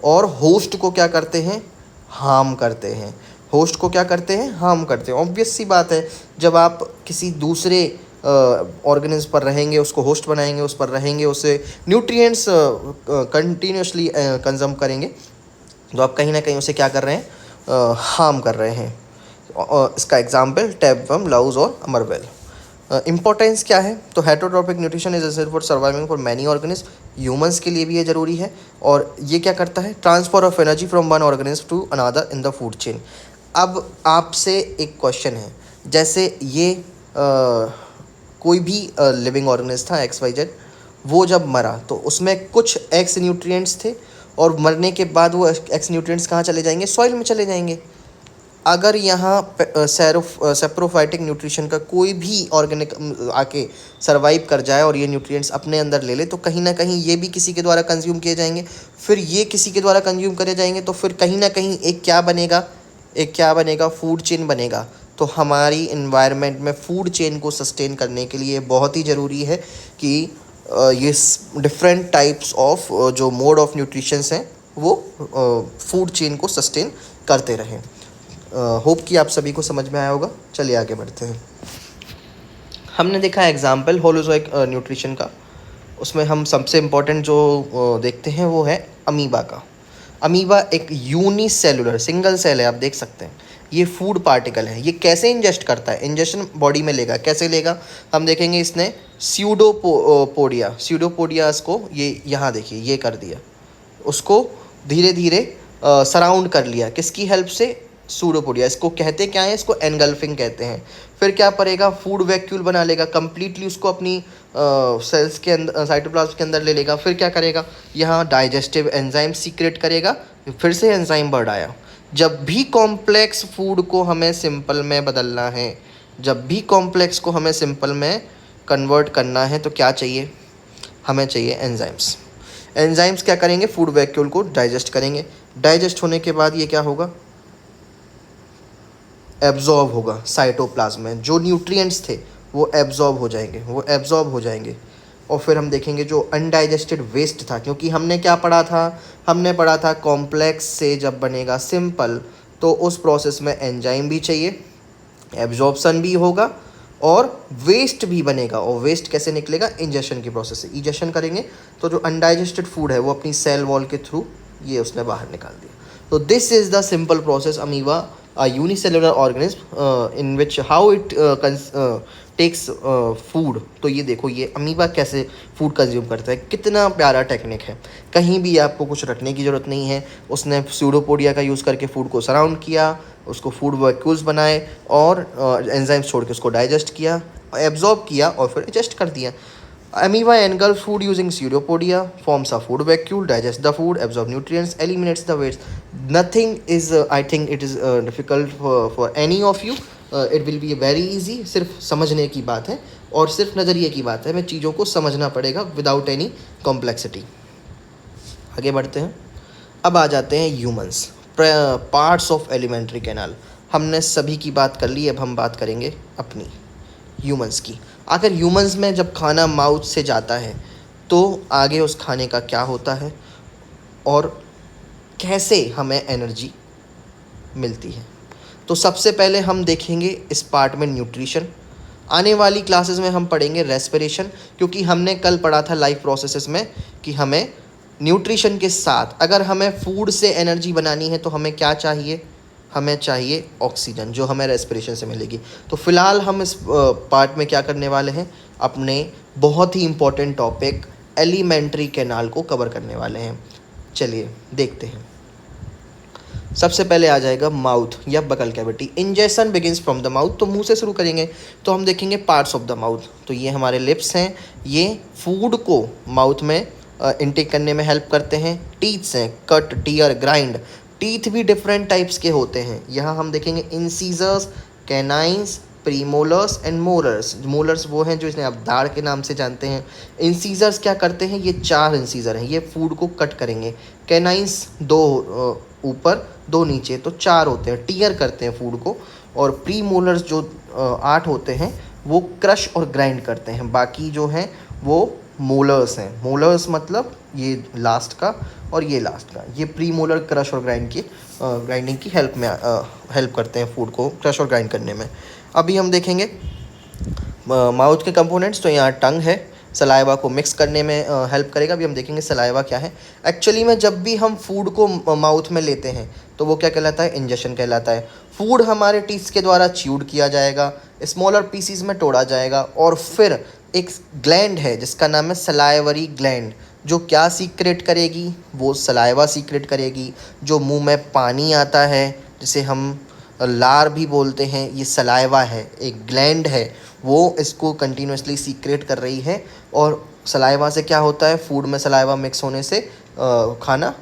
और होस्ट को क्या करते हैं, हार्म करते हैं। होस्ट को क्या करते हैं, हार्म करते हैं। ऑब्वियस सी बात है, जब आप किसी दूसरे ऑर्गेनिज्म पर रहेंगे, उसको होस्ट बनाएंगे, उस पर रहेंगे, उससे न्यूट्रिएंट्स कंटिन्यूसली कंज्यूम करेंगे, तो आप कहीं ना कहीं उसे क्या कर रहे हैं, हार्म कर रहे हैं। इसका एग्जाम्पल टैपवर्म, लाउज और अमरबेल। इंपॉर्टेंस क्या है, तो heterotrophic nutrition is essential for surviving for many organism. Humans के लिए भी ये ज़रूरी है। और ये क्या करता है, transfer of energy from one organism to another in the food chain. अब आपसे एक क्वेश्चन है, जैसे ये कोई भी लिविंग ऑर्गेनिज्म था XYZ, वो जब मरा तो उसमें कुछ एक्स न्यूट्रिएंट्स थे, और मरने के बाद वो एक्स न्यूट्रिएंट्स कहाँ चले जाएंगे? सॉइल में चले जाएंगे। अगर यहाँ सेप्रोफाइटिक न्यूट्रिशन का कोई भी ऑर्गेनिक आके सरवाइव कर जाए और ये न्यूट्रिएंट्स अपने अंदर ले ले, तो कहीं ना कहीं ये भी किसी के द्वारा कंज्यूम किए जाएंगे, फिर ये किसी के द्वारा कंज्यूम करे जाएंगे, तो फिर कहीं ना कहीं एक क्या बनेगा? फूड चेन बनेगा। तो हमारी इन्वायरमेंट में फूड चेन को सस्टेन करने के लिए बहुत ही ज़रूरी है कि ये डिफरेंट टाइप्स ऑफ जो मोड ऑफ न्यूट्रिशंस हैं वो फूड चेन को सस्टेन करते रहें। होप कि आप सभी को समझ में आया होगा। चलिए आगे बढ़ते हैं। हमने देखा एग्जाम्पल होलोजोइक न्यूट्रिशन का। उसमें हम सबसे इम्पोर्टेंट जो देखते हैं वो है अमीबा का। अमीबा एक यूनिसेलुलर सिंगल सेल है, आप देख सकते हैं। ये फूड पार्टिकल है। ये कैसे इंजेस्ट करता है? इंजेक्शन बॉडी में लेगा। कैसे लेगा हम देखेंगे। इसने स्यूडोपोडियास को ये यहाँ देखिए ये कर दिया, उसको धीरे धीरे सराउंड कर लिया। किसकी हेल्प से? सूडोपोडिया। इसको कहते क्या है? इसको एनगल्फिंग कहते हैं। फिर क्या करेगा? फूड वैक्यूल बना लेगा, कंप्लीटली उसको अपनी सेल्स के अंदर, साइटोप्लाज्म के अंदर ले लेगा। फिर क्या करेगा? यहाँ डाइजेस्टिव एंजाइम सीक्रेट करेगा। फिर से एंजाइम वर्ड आया। जब भी कॉम्प्लेक्स फूड को हमें सिंपल में बदलना है, जब भी कॉम्प्लेक्स को हमें सिंपल में कन्वर्ट करना है, तो क्या चाहिए? हमें चाहिए एंजाइम्स। एंजाइम्स क्या करेंगे? फूड वैक्यूल को डाइजेस्ट करेंगे। डाइजेस्ट होने के बाद ये क्या होगा? एब्जॉर्ब होगा साइटोप्लाज्म में। जो न्यूट्रिएंट्स थे वो एब्जॉर्ब हो जाएंगे। और फिर हम देखेंगे जो अनडाइजेस्टेड वेस्ट था, क्योंकि हमने क्या पढ़ा था? हमने पढ़ा था कॉम्प्लेक्स से जब बनेगा सिंपल, तो उस प्रोसेस में एंजाइम भी चाहिए, एब्जॉर्प्शन भी होगा और वेस्ट भी बनेगा। और वेस्ट कैसे निकलेगा? इंजेक्शन की प्रोसेस से। इंजेक्शन करेंगे तो जो अनडाइजेस्टेड फूड है वो अपनी सेल वॉल के थ्रू ये उसने बाहर निकाल दिया। तो this is the simple process amoeba, a unicellular organism in which how it takes food। तो ये देखो ये अमीबा कैसे फूड कंज्यूम करता है। कितना प्यारा टेक्निक है। कहीं भी आपको कुछ रखने की ज़रूरत नहीं है। उसने स्यूडोपोडिया का यूज़ करके फूड को सराउंड किया, उसको फूड वैक्यूल्स बनाए और एंजाइम्स छोड़ के उसको डाइजेस्ट किया, एब्जॉर्ब किया और फिर एडजस्ट कर दिया। Amoeba engulfs food using pseudopodia, forms a food vacuole, digests the food, absorbs nutrients, eliminates the waste. Nothing is, I think it is difficult for any of you. It will be very easy. सिर्फ समझने की बात है और सिर्फ नज़रिए की बात है। हमें चीज़ों को समझना पड़ेगा विदाउट एनी कॉम्प्लेक्सिटी। आगे बढ़ते हैं। अब आ जाते हैं humans, parts of alimentary canal. हमने सभी की बात कर ली, अब हम बात करेंगे अपनी ह्यूमंस की। आखिर ह्यूमंस में जब खाना माउथ से जाता है तो आगे उस खाने का क्या होता है और कैसे हमें एनर्जी मिलती है। तो सबसे पहले हम देखेंगे इस पार्ट में न्यूट्रिशन। आने वाली क्लासेस में हम पढ़ेंगे रेस्पिरेशन, क्योंकि हमने कल पढ़ा था लाइफ प्रोसेसेस में कि हमें न्यूट्रिशन के साथ अगर हमें फूड से एनर्जी बनानी है तो हमें क्या चाहिए? हमें चाहिए ऑक्सीजन, जो हमें रेस्पिरेशन से मिलेगी। तो फिलहाल हम इस पार्ट में क्या करने वाले हैं? अपने बहुत ही इम्पोर्टेंट टॉपिक एलिमेंट्री कैनाल को कवर करने वाले हैं। चलिए देखते हैं। सबसे पहले आ जाएगा माउथ या buccal cavity. Injection begins from the mouth. तो मुंह से शुरू करेंगे तो हम देखेंगे पार्ट्स ऑफ द माउथ। तो ये हमारे लिप्स हैं, ये फूड को माउथ में इनटेक करने में हेल्प करते हैं। टीथ्स हैं, कट, टीयर, ग्राइंड। टीथ भी डिफरेंट टाइप्स के होते हैं। यहाँ हम देखेंगे incisors, canines, premolars and molars. Molars वो हैं जो इसने आप दाढ़ के नाम से जानते हैं। इंसीजर्स क्या करते हैं? ये 4 इंसीजर हैं, ये फूड को कट करेंगे। कैनाइंस 2 ऊपर 2 नीचे, तो 4 होते हैं, टीयर करते हैं फूड को। और प्रीमोलर्स जो 8 होते हैं वो क्रश और ग्राइंड करते हैं। बाकी जो हैं वो मोलर्स हैं। मोलर्स मतलब ये लास्ट का और ये लास्ट का, ये प्री मोलर क्रश और ग्राइंडिंग की हेल्प करते हैं फूड को क्रश और ग्राइंड करने में। अभी हम देखेंगे माउथ के कंपोनेंट्स। तो यहाँ टंग है, सलाइवा को मिक्स करने में हेल्प करेगा। अभी हम देखेंगे सलाइवा क्या है। एक्चुअली में जब भी हम फूड को माउथ में लेते हैं तो वो क्या कहलाता है? इंजेक्शन कहलाता है। फूड हमारे टीथ के द्वारा च्यूड किया जाएगा, स्मॉलर पीसीज में तोड़ा जाएगा और फिर एक ग्लैंड है जिसका नाम है सलाइवरी ग्लैंड, जो क्या सीक्रेट करेगी? वो सलाइवा सीक्रेट करेगी। जो मुंह में पानी आता है जिसे हम लार भी बोलते हैं, ये सलाइवा है, एक ग्लैंड है, वो इसको कंटिन्यूसली सीक्रेट कर रही है और सलाइवा से क्या होता है, फूड में सलाइवा मिक्स होने से खाना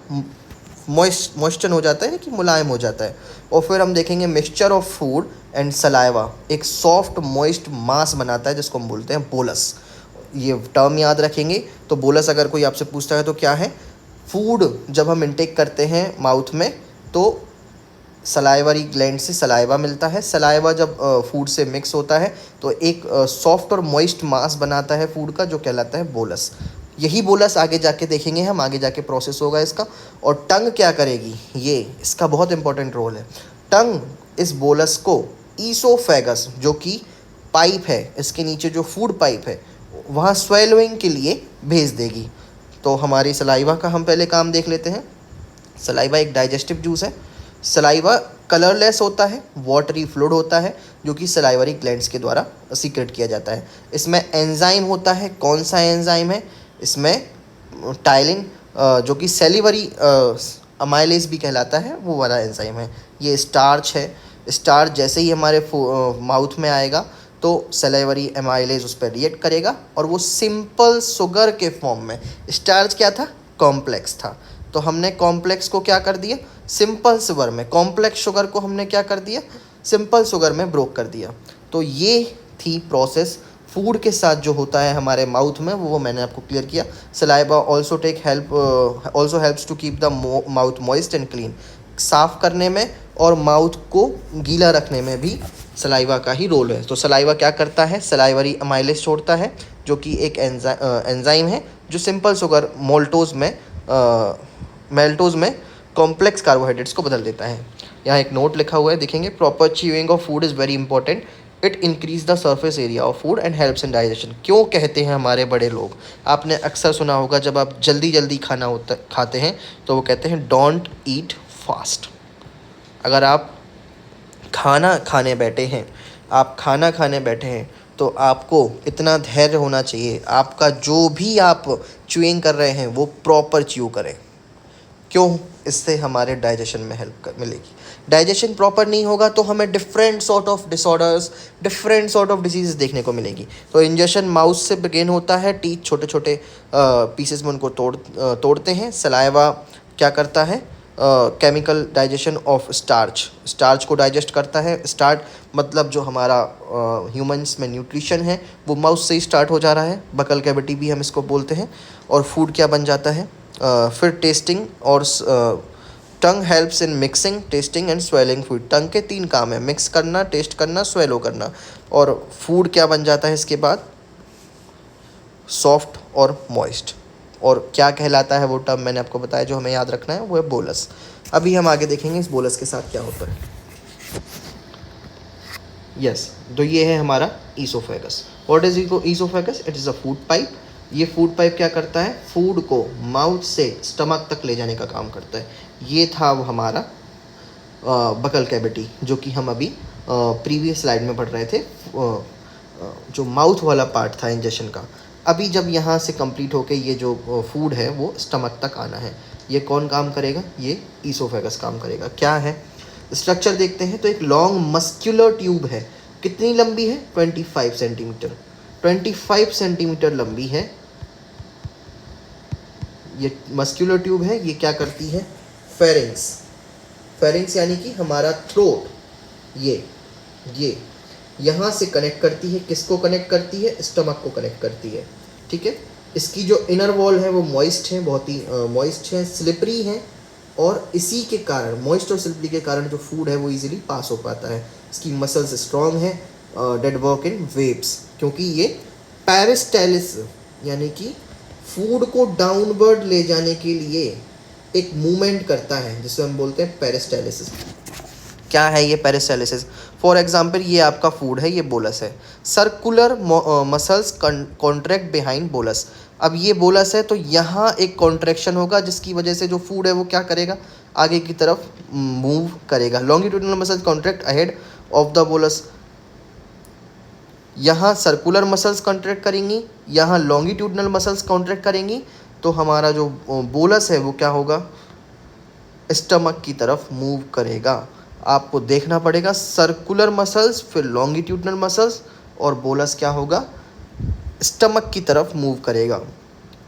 मॉइस्चर हो जाता है कि मुलायम हो जाता है। और फिर हम देखेंगे mixture of food and saliva एक सॉफ्ट मॉइस्ट मास बनाता है जिसको हम बोलते हैं बोलस। ये टर्म याद रखेंगे। तो बोलस अगर कोई आपसे पूछता है तो क्या है, फूड जब हम इनटेक करते हैं माउथ में तो सलाइवरी ग्लैंड से सलाइवा मिलता है। सलाइवा जब फूड से मिक्स होता है तो एक सॉफ्ट और मॉइस्ट मास बनाता है फूड का, जो कहलाता है बोलस। यही बोलस आगे जाके देखेंगे हम, आगे जाके प्रोसेस होगा इसका। और टंग क्या करेगी, ये इसका बहुत इंपॉर्टेंट रोल है। टंग इस बोलस को ईसोफेगस, जो कि पाइप है, इसके नीचे जो फूड पाइप है, वहाँ स्वेलोइंग के लिए भेज देगी। तो हमारी सलाइवा का हम पहले काम देख लेते हैं। सलाइवा एक डाइजेस्टिव जूस है। सलाइवा कलरलेस होता है, वाटरी फ्लूइड होता है, जो कि सलाइवरी ग्लैंड्स के द्वारा सीक्रेट किया जाता है। इसमें एंजाइम होता है। कौन सा एंजाइम है इसमें, टाइलिन, जो कि सेलिवरी अमाइलेज भी कहलाता है, वो वाला एंजाइम है। ये स्टार्च है। स्टार्च जैसे ही हमारे माउथ में आएगा तो सेलेवरी अमाइलेज उस पर रिएक्ट करेगा और वो सिंपल शुगर के फॉर्म में, स्टार्च क्या था, कॉम्प्लेक्स था, तो हमने कॉम्प्लेक्स को क्या कर दिया, सिंपल शुगर में, कॉम्प्लेक्स शुगर को हमने क्या कर दिया, सिंपल शुगर में ब्रोक कर दिया। तो ये थी प्रोसेस फूड के साथ जो होता है हमारे माउथ में, वो मैंने आपको क्लियर किया। Saliva also helps to keep the mouth moist and clean. साफ़ करने में और माउथ को गीला रखने में भी सलाइवा का ही रोल है। तो सलाइवा क्या करता है, सलाइवरी अमाइलेज छोड़ता है, जो कि एक एंजाइम है जो सिंपल शुगर मेल्टोज में कॉम्प्लेक्स कार्बोहाइड्रेट्स को बदल देता है। यहाँ एक नोट लिखा हुआ है, देखेंगे, proper chewing of food is very important. It increase the surface area of food and helps in digestion. क्यों कहते हैं हमारे बड़े लोग, आपने अक्सर सुना होगा, जब आप जल्दी जल्दी खाते हैं तो वो कहते हैं डोंट ईट फास्ट। अगर आप खाना खाने बैठे हैं तो आपको इतना धैर्य होना चाहिए, आपका जो भी आप च्यूइंग कर रहे हैं वो प्रॉपर च्यू करें। क्यों, इससे हमारे डाइजेशन में हेल्प मिलेगी। डाइजेशन प्रॉपर नहीं होगा तो हमें different sort of disorders, different sort of disease देखने को मिलेगी। तो इंजेक्शन माउथ से बिगिन होता है, टीथ छोटे छोटे पीसेस में उनको तोड़ते हैं। सलाइवा क्या करता है, केमिकल डाइजेशन ऑफ स्टार्च को डाइजेस्ट करता है। स्टार्च मतलब जो हमारा ह्यूमंस में न्यूट्रिशन है वो माउथ से ही स्टार्ट हो जा रहा है, बकल कैविटी भी हम इसको बोलते हैं। और फूड क्या बन जाता है, फिर टेस्टिंग और tongue helps in mixing, tasting and swelling food. Tongue के 3 काम है, मिक्स करना, टेस्ट करना, स्वेलो करना। और फूड क्या बन जाता है इसके बाद, सॉफ्ट और मॉइस्ट। और क्या कहलाता है वो टर्म मैंने आपको बताया, जो हमें याद रखना है वो है बोलस। अभी हम आगे देखेंगे इस बोलस के साथ क्या होता है। तो ये है हमारा oesophagus. What is oesophagus, it is a food pipe. ये फूड पाइप क्या करता है, फूड को माउथ से स्टमक तक ले जाने का काम करता है। ये था वो हमारा बकल कैविटी, जो कि हम अभी प्रीवियस स्लाइड में पढ़ रहे थे, जो माउथ वाला पार्ट था इंजेक्शन का। अभी जब यहाँ से कंप्लीट होके ये जो फूड है वो स्टमक तक आना है, ये कौन काम करेगा, ये ईसोफेगस काम करेगा। क्या है स्ट्रक्चर देखते हैं। तो एक लॉन्ग मस्क्यूलर ट्यूब है, कितनी लंबी है, 25 सेंटीमीटर, 25 सेंटीमीटर लंबी है ये मस्क्यूलर ट्यूब है। ये क्या करती है, फेरिंग्स यानी कि हमारा थ्रोट, ये यहाँ से कनेक्ट करती है, किसको कनेक्ट करती है, स्टमक को कनेक्ट करती है। ठीक है, इसकी जो इनर वॉल है वो मॉइस्ट है, बहुत ही मॉइस्ट है, स्लिपरी है, और इसी के कारण, मॉइस्ट और स्लिपरी के कारण जो फूड है वो इजीली पास हो पाता है। इसकी मसल्स स्ट्रॉन्ग है, डेड वर्क इन वेव्स, क्योंकि ये पेरिस्टालिस यानी कि फूड को डाउनवर्ड ले जाने के लिए एक मूवमेंट करता है, जिसे हम बोलते हैं पेरिस्टालिसिस। क्या है ये पेरिस्टालिसिस, फॉर एग्जाम्पल ये आपका फूड है, ये बोलस है, circular muscles contract behind bolus. अब ये बोलस है तो यहाँ एक कॉन्ट्रैक्शन होगा जिसकी वजह से जो फूड है वो क्या करेगा, आगे की तरफ मूव करेगा। Longitudinal muscles contract ahead of the bolus. यहाँ सर्कुलर मसल्स कॉन्ट्रैक्ट करेंगी, यहाँ लॉन्गिट्यूडिनल मसल्स कॉन्ट्रैक्ट करेंगी, तो हमारा जो बोलस है वो क्या होगा, स्टमक की तरफ मूव करेगा। आपको देखना पड़ेगा सर्कुलर मसल्स, फिर लॉन्गिट्यूडिनल मसल्स, और बोलस क्या होगा, स्टमक की तरफ मूव करेगा।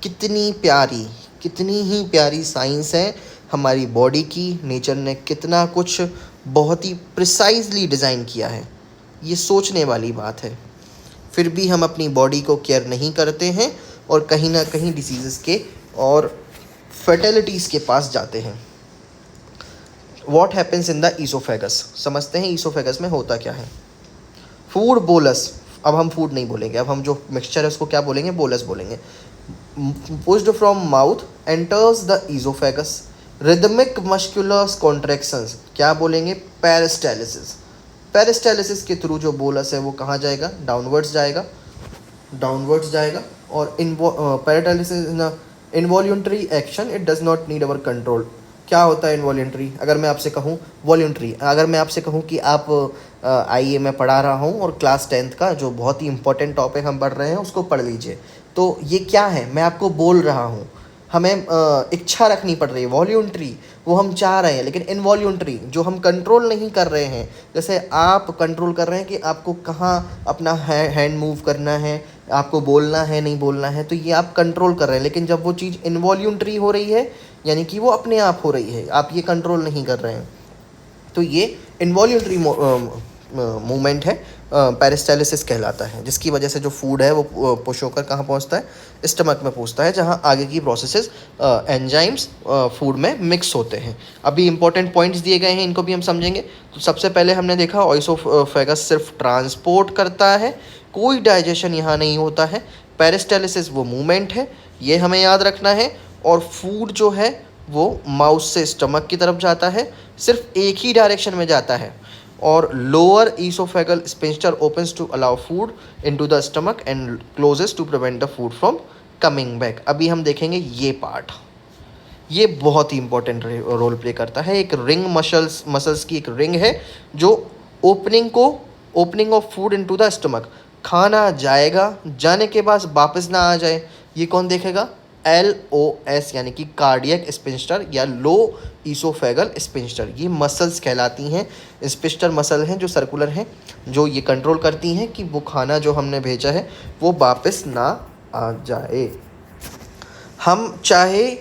कितनी ही प्यारी साइंस है हमारी बॉडी की। नेचर ने कितना कुछ बहुत ही प्रिसाइजली डिज़ाइन किया है, ये सोचने वाली बात है। फिर भी हम अपनी बॉडी को केयर नहीं करते हैं और कहीं ना कहीं डिसीज़ के और फर्टिलिटीज़ के पास जाते हैं। What happens in the oesophagus, समझते हैं ईसोफेगस में होता क्या है। फूड बोलस, अब हम फूड नहीं बोलेंगे, अब हम जो मिक्सचर है उसको क्या बोलेंगे, बोलस बोलेंगे। Pushed from mouth enters the oesophagus, rhythmic muscular contractions, क्या बोलेंगे, पेरिस्टालिसिस। पेरिस्टालिसिस के थ्रू जो बोलस है वो कहाँ जाएगा, डाउनवर्ड्स जाएगा। और peristalsis involuntary action, it does not need our control. क्या होता है इनवॉल्यूंटरी, अगर मैं आपसे कहूँ वॉल्यूंटरी, अगर मैं आपसे कहूँ कि आप आइए मैं पढ़ा रहा हूँ और क्लास 10th का जो बहुत ही इंपॉर्टेंट टॉपिक हम पढ़ रहे हैं उसको पढ़ लीजिए, तो ये क्या है, मैं आपको बोल रहा हूँ, हमें इच्छा रखनी पड़ रही है। वॉल्यूंटरी वो हम चाह रहे हैं, लेकिन इनवॉल्यूंटरी जो हम कंट्रोल नहीं कर रहे हैं, जैसे आप कंट्रोल कर रहे हैं कि आपको कहाँ अपना हैंड मूव करना है, आपको बोलना है नहीं बोलना है, तो ये आप कंट्रोल कर रहे हैं। लेकिन जब वो चीज़ इनवॉल्यूंटरी हो रही है, यानी कि वो अपने आप हो रही है, आप ये कंट्रोल नहीं कर रहे हैं, तो ये इनवॉल्यूंटरी मूवमेंट है, पेरिस्टालिसिस कहलाता है, जिसकी वजह से जो फूड है वो पुश होकर कहाँ पहुँचता है, स्टमक में पहुँचता है, जहाँ आगे की प्रोसेसेस एंजाइम्स फूड में मिक्स होते हैं। अभी इंपॉर्टेंट पॉइंट्स दिए गए हैं, इनको भी हम समझेंगे। तो सबसे पहले हमने देखा ओइसोफेगस सिर्फ ट्रांसपोर्ट करता है, कोई डाइजेशन यहाँ नहीं होता है। पेरिस्टालिसिस वो मूवमेंट है, ये हमें याद रखना है। और फूड जो है वो माउथ से स्टमक की तरफ जाता है, सिर्फ एक ही डायरेक्शन में जाता है। और lower oesophageal sphincter opens to allow food into the stomach and closes to prevent the food from coming back. अभी हम देखेंगे ये पार्ट, ये बहुत ही इंपॉर्टेंट रोल प्ले करता है। एक रिंग मसल्स की एक रिंग है जो opening of food into the stomach, खाना जाएगा, जाने के बाद वापस ना आ जाए, ये कौन देखेगा, LOS यानी कि कार्डियक स्फिंक्टर या लो ईसोफेगल स्फिंक्टर, ये मसल्स कहलाती हैं। स्फिंक्टर मसल हैं जो सर्कुलर हैं, जो ये कंट्रोल करती हैं कि वो खाना जो हमने भेजा है वो वापस ना आ जाए। हम चाहे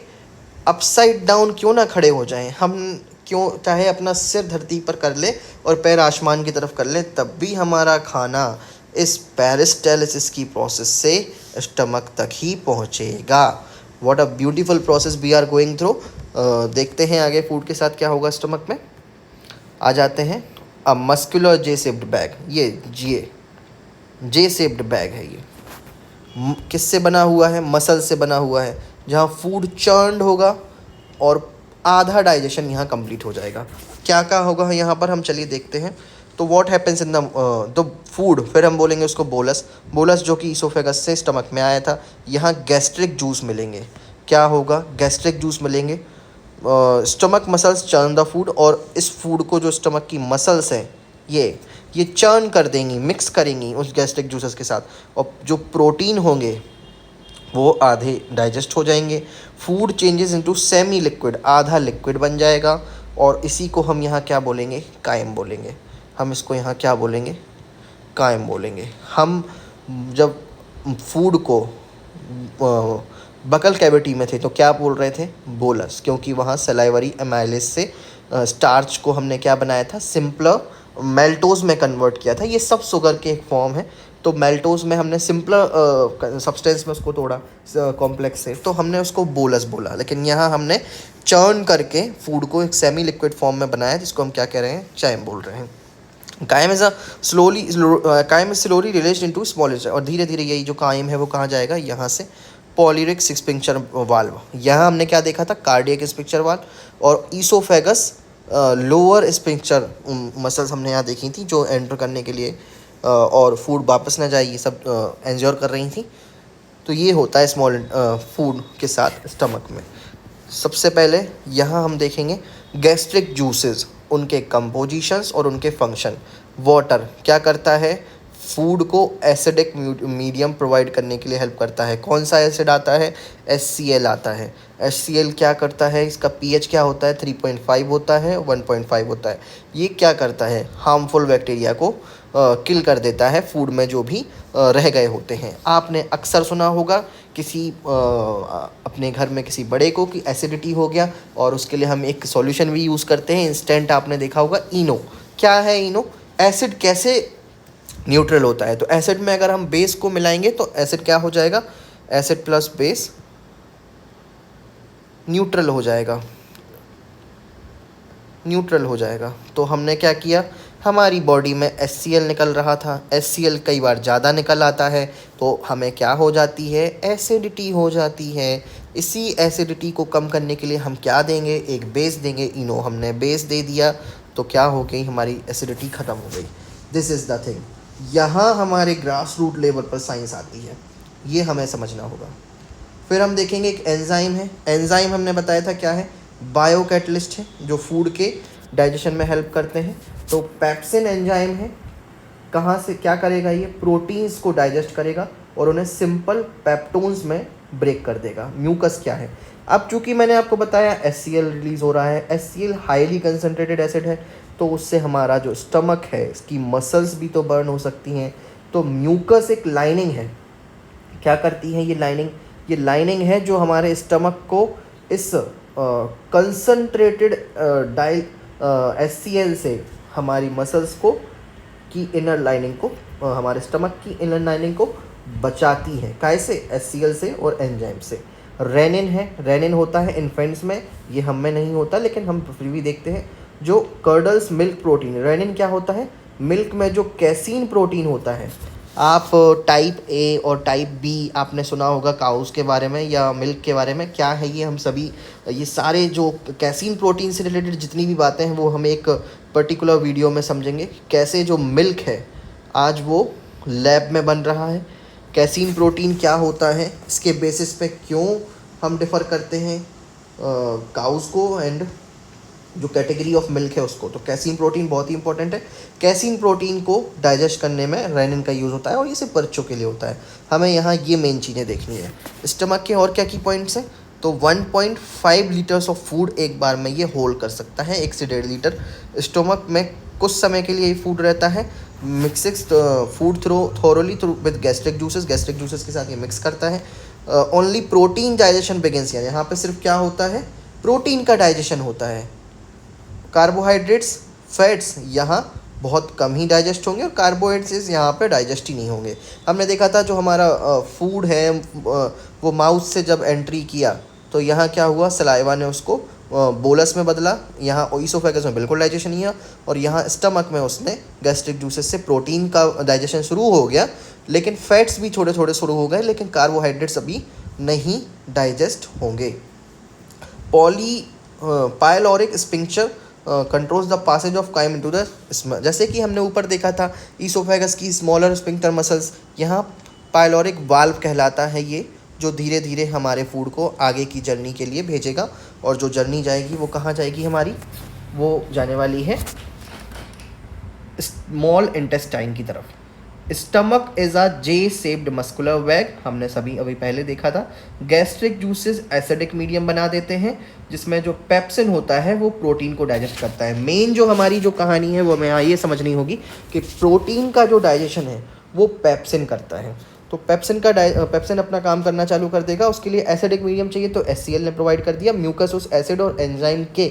अपसाइड डाउन क्यों ना खड़े हो जाएं, हम क्यों चाहे अपना सिर धरती पर कर ले और पैर आसमान की तरफ कर ले, तब भी हमारा खाना इस पेरिस्टालिसिस की प्रोसेस से स्टमक तक ही पहुंचेगा। What a beautiful process we are going through. देखते हैं आगे फूड के साथ क्या होगा स्टमक में। आ जाते हैं a muscular J shaped bag, ये जे शेप्ड बैग है, ये किससे बना हुआ है, मसल से बना हुआ है, जहाँ फूड चर्न्ड होगा और आधा डाइजेशन यहाँ कंप्लीट हो जाएगा। क्या क्या होगा यहाँ पर हम चलिए देखते हैं। तो what happens in the food, फिर हम बोलेंगे उसको बोलस जो कि ईसोफेगस से स्टमक में आया था। यहाँ गैस्ट्रिक जूस मिलेंगे, क्या होगा, गैस्ट्रिक जूस मिलेंगे। Stomach muscles churn the food, और इस फूड को जो स्टमक की मसल्स हैं ये चर्न कर देंगी, मिक्स करेंगी उस गैस्ट्रिक जूसेस के साथ, और जो प्रोटीन होंगे वो आधे डाइजेस्ट हो जाएंगे। Food changes into semi liquid, आधा लिक्विड बन जाएगा, और इसी को हम यहाँ क्या बोलेंगे, कायम बोलेंगे। हम इसको यहाँ क्या बोलेंगे, कायम बोलेंगे। हम जब फूड को बकल कैविटी में थे तो क्या बोल रहे थे, बोलस, क्योंकि वहाँ सलाइवरी एमाइलेज से स्टार्च को हमने क्या बनाया था, सिंपलर मेल्टोज में कन्वर्ट किया था। ये सब शुगर के एक फॉर्म है, तो मेल्टोज में हमने सिंपलर सब्सटेंस में उसको तोड़ा कॉम्प्लेक्स से, तो हमने उसको बोलस बोला। लेकिन यहाँ हमने चर्न करके फूड को एक सेमी लिक्विड फॉर्म में बनाया, जिसको हम क्या कह रहे हैं, चाइम बोल रहे हैं। कायम is slowly released into small, और धीरे धीरे यही जो कायम है वो कहाँ जाएगा, यहाँ से पॉलीरिक स्फिंक्टर वाल्व। यहाँ हमने क्या देखा था, कार्डियक स्फिंक्टर वाल्व, और ईसोफेगस लोअर स्फिंक्टर मसल्स हमने यहाँ देखी थी जो एंटर करने के लिए और फूड वापस ना जाए ये सब एंजॉय कर रही थी। तो ये होता है स्मॉल फूड के साथ स्टमक में। सबसे पहले यहाँ हम देखेंगे गैस्ट्रिक जूसेस, उनके कंपोजिशंस और उनके फंक्शन। वाटर क्या करता है, फूड को एसिडिक मीडियम प्रोवाइड करने के लिए हेल्प करता है। कौन सा एसिड आता है, HCl आता है। HCl क्या करता है, इसका pH क्या होता है, 3.5 होता है, 1.5 होता है। ये क्या करता है, हार्मफुल बैक्टीरिया को किल कर देता है फूड में जो भी रह गए होते हैं। आपने अक्सर सुना होगा किसी अपने घर में किसी बड़े को कि एसिडिटी हो गया और उसके लिए हम एक सॉल्यूशन भी यूज़ करते हैं इंस्टेंट, आपने देखा होगा इनो। क्या है इनो? एसिड कैसे न्यूट्रल होता है? तो एसिड में अगर हम बेस को मिलाएंगे तो एसिड क्या हो जाएगा? एसिड प्लस बेस न्यूट्रल हो जाएगा, न्यूट्रल हो जाएगा। तो हमने क्या किया, हमारी बॉडी में HCl निकल रहा था, HCl कई बार ज़्यादा निकल आता है तो हमें क्या हो जाती है? एसिडिटी हो जाती है। इसी एसिडिटी को कम करने के लिए हम क्या देंगे? एक बेस देंगे, इनो। हमने बेस दे दिया तो क्या हो गई? हमारी एसिडिटी ख़त्म हो गई। This is the thing. यहाँ हमारे ग्रास रूट लेवल पर साइंस आती है, ये हमें समझना होगा। फिर हम देखेंगे एक एंजाइम है। एंजाइम हमने बताया था क्या है? बायो कैटलिस्ट है जो फूड के डाइजेशन में हेल्प करते हैं। तो पेप्सिन एंजाइम है, कहाँ से क्या करेगा? ये प्रोटीन्स को डाइजेस्ट करेगा और उन्हें सिंपल पेप्टोन्स में ब्रेक कर देगा। म्यूकस क्या है? अब चूंकि मैंने आपको बताया HCl रिलीज हो रहा है, HCl हाईली कंसनट्रेटेड एसिड है, तो उससे हमारा जो स्टमक है, इसकी मसल्स भी तो बर्न हो सकती हैं। तो म्यूकस एक लाइनिंग है, क्या करती है ये लाइनिंग? ये लाइनिंग है जो हमारे स्टमक को इस कंसनट्रेटेड HCl से हमारी मसल्स को की इनर लाइनिंग को हमारे स्टमक की इनर लाइनिंग को बचाती है। कैसे? HCl से और एंजाइम से। रेनिन है, रेनिन होता है इन्फेंट्स में, ये हम में नहीं होता लेकिन हम फिर भी देखते हैं। जो कर्डल्स मिल्क प्रोटीन, रेनिन क्या होता है? मिल्क में जो कैसीन प्रोटीन होता है। आप टाइप A और टाइप B आपने सुना होगा काउस के बारे में या मिल्क के बारे में। क्या है ये? हम सभी ये सारे जो कैसीन प्रोटीन से रिलेटेड जितनी भी बातें हैं वो हम एक पर्टिकुलर वीडियो में समझेंगे। कैसे जो मिल्क है आज वो लैब में बन रहा है, कैसीन प्रोटीन क्या होता है, इसके बेसिस पे क्यों हम डिफ़र करते हैं काउस को एंड जो कैटेगरी ऑफ मिल्क है उसको। तो कैसीन प्रोटीन बहुत ही इंपॉर्टेंट है। कैसीन प्रोटीन को डाइजेस्ट करने में रेनिन का यूज़ होता है और ये सिर्फ बच्चों के लिए होता है। हमें यहाँ ये मेन चीज़ें देखनी है। स्टमक के और क्या की पॉइंट्स हैं? तो 1.5 लीटर्स ऑफ फूड एक बार में ये होल्ड कर सकता है, 1 से 1.5 लीटर। स्टमक में कुछ समय के लिए ये फूड रहता है। Mixing food thoroughly through with gastric juices के साथ ये मिक्स करता है। ओनली प्रोटीन डाइजेशन बिगिंस, यानी यहाँ पे सिर्फ क्या होता है? प्रोटीन का डाइजेशन होता है। कार्बोहाइड्रेट्स, फैट्स यहाँ बहुत कम ही डाइजेस्ट होंगे और कार्बोहाइड्रेट्स यहाँ पे डाइजेस्ट ही नहीं होंगे। हमने देखा था जो हमारा फूड है वो माउथ से जब एंट्री किया तो यहाँ क्या हुआ? सलाइवा ने उसको बोलस में बदला, यहाँ ओइसोफेगस में बिल्कुल डाइजेशन नहीं हुआ और यहाँ स्टमक में उसने गैस्ट्रिक जूसेस से प्रोटीन का डाइजेशन शुरू हो गया, लेकिन फैट्स भी थोड़े थोड़े शुरू हो गए, लेकिन कार्बोहाइड्रेट्स अभी नहीं डाइजेस्ट होंगे। Pyloric sphincter controls the passage of chyme into the, जैसे कि हमने ऊपर देखा था ईसोफेगस की स्मॉलर स्पिंक्टर मसल्स, यहाँ पायलोरिक वाल्व कहलाता है ये, जो धीरे धीरे हमारे फूड को आगे की जर्नी के लिए भेजेगा। और जो जर्नी जाएगी वो कहाँ जाएगी हमारी? वो जाने वाली है स्मॉल इंटेस्टाइन की तरफ। Stomach is a J shaped muscular वैग, हमने सभी अभी पहले देखा था। गैस्ट्रिक जूसेस एसिडिक मीडियम बना देते हैं, जिसमें जो पेप्सिन होता है वो प्रोटीन को डाइजेस्ट करता है। मेन जो हमारी जो कहानी है वो हमें यहाँ ये समझनी होगी कि प्रोटीन का जो डाइजेशन है वो पेप्सिन करता है। तो पेप्सिन अपना काम करना चालू कर देगा। उसके लिए एसिडिक मीडियम चाहिए तो HCl ने प्रोवाइड कर दिया। म्यूकस उस एसिड और एंजाइम के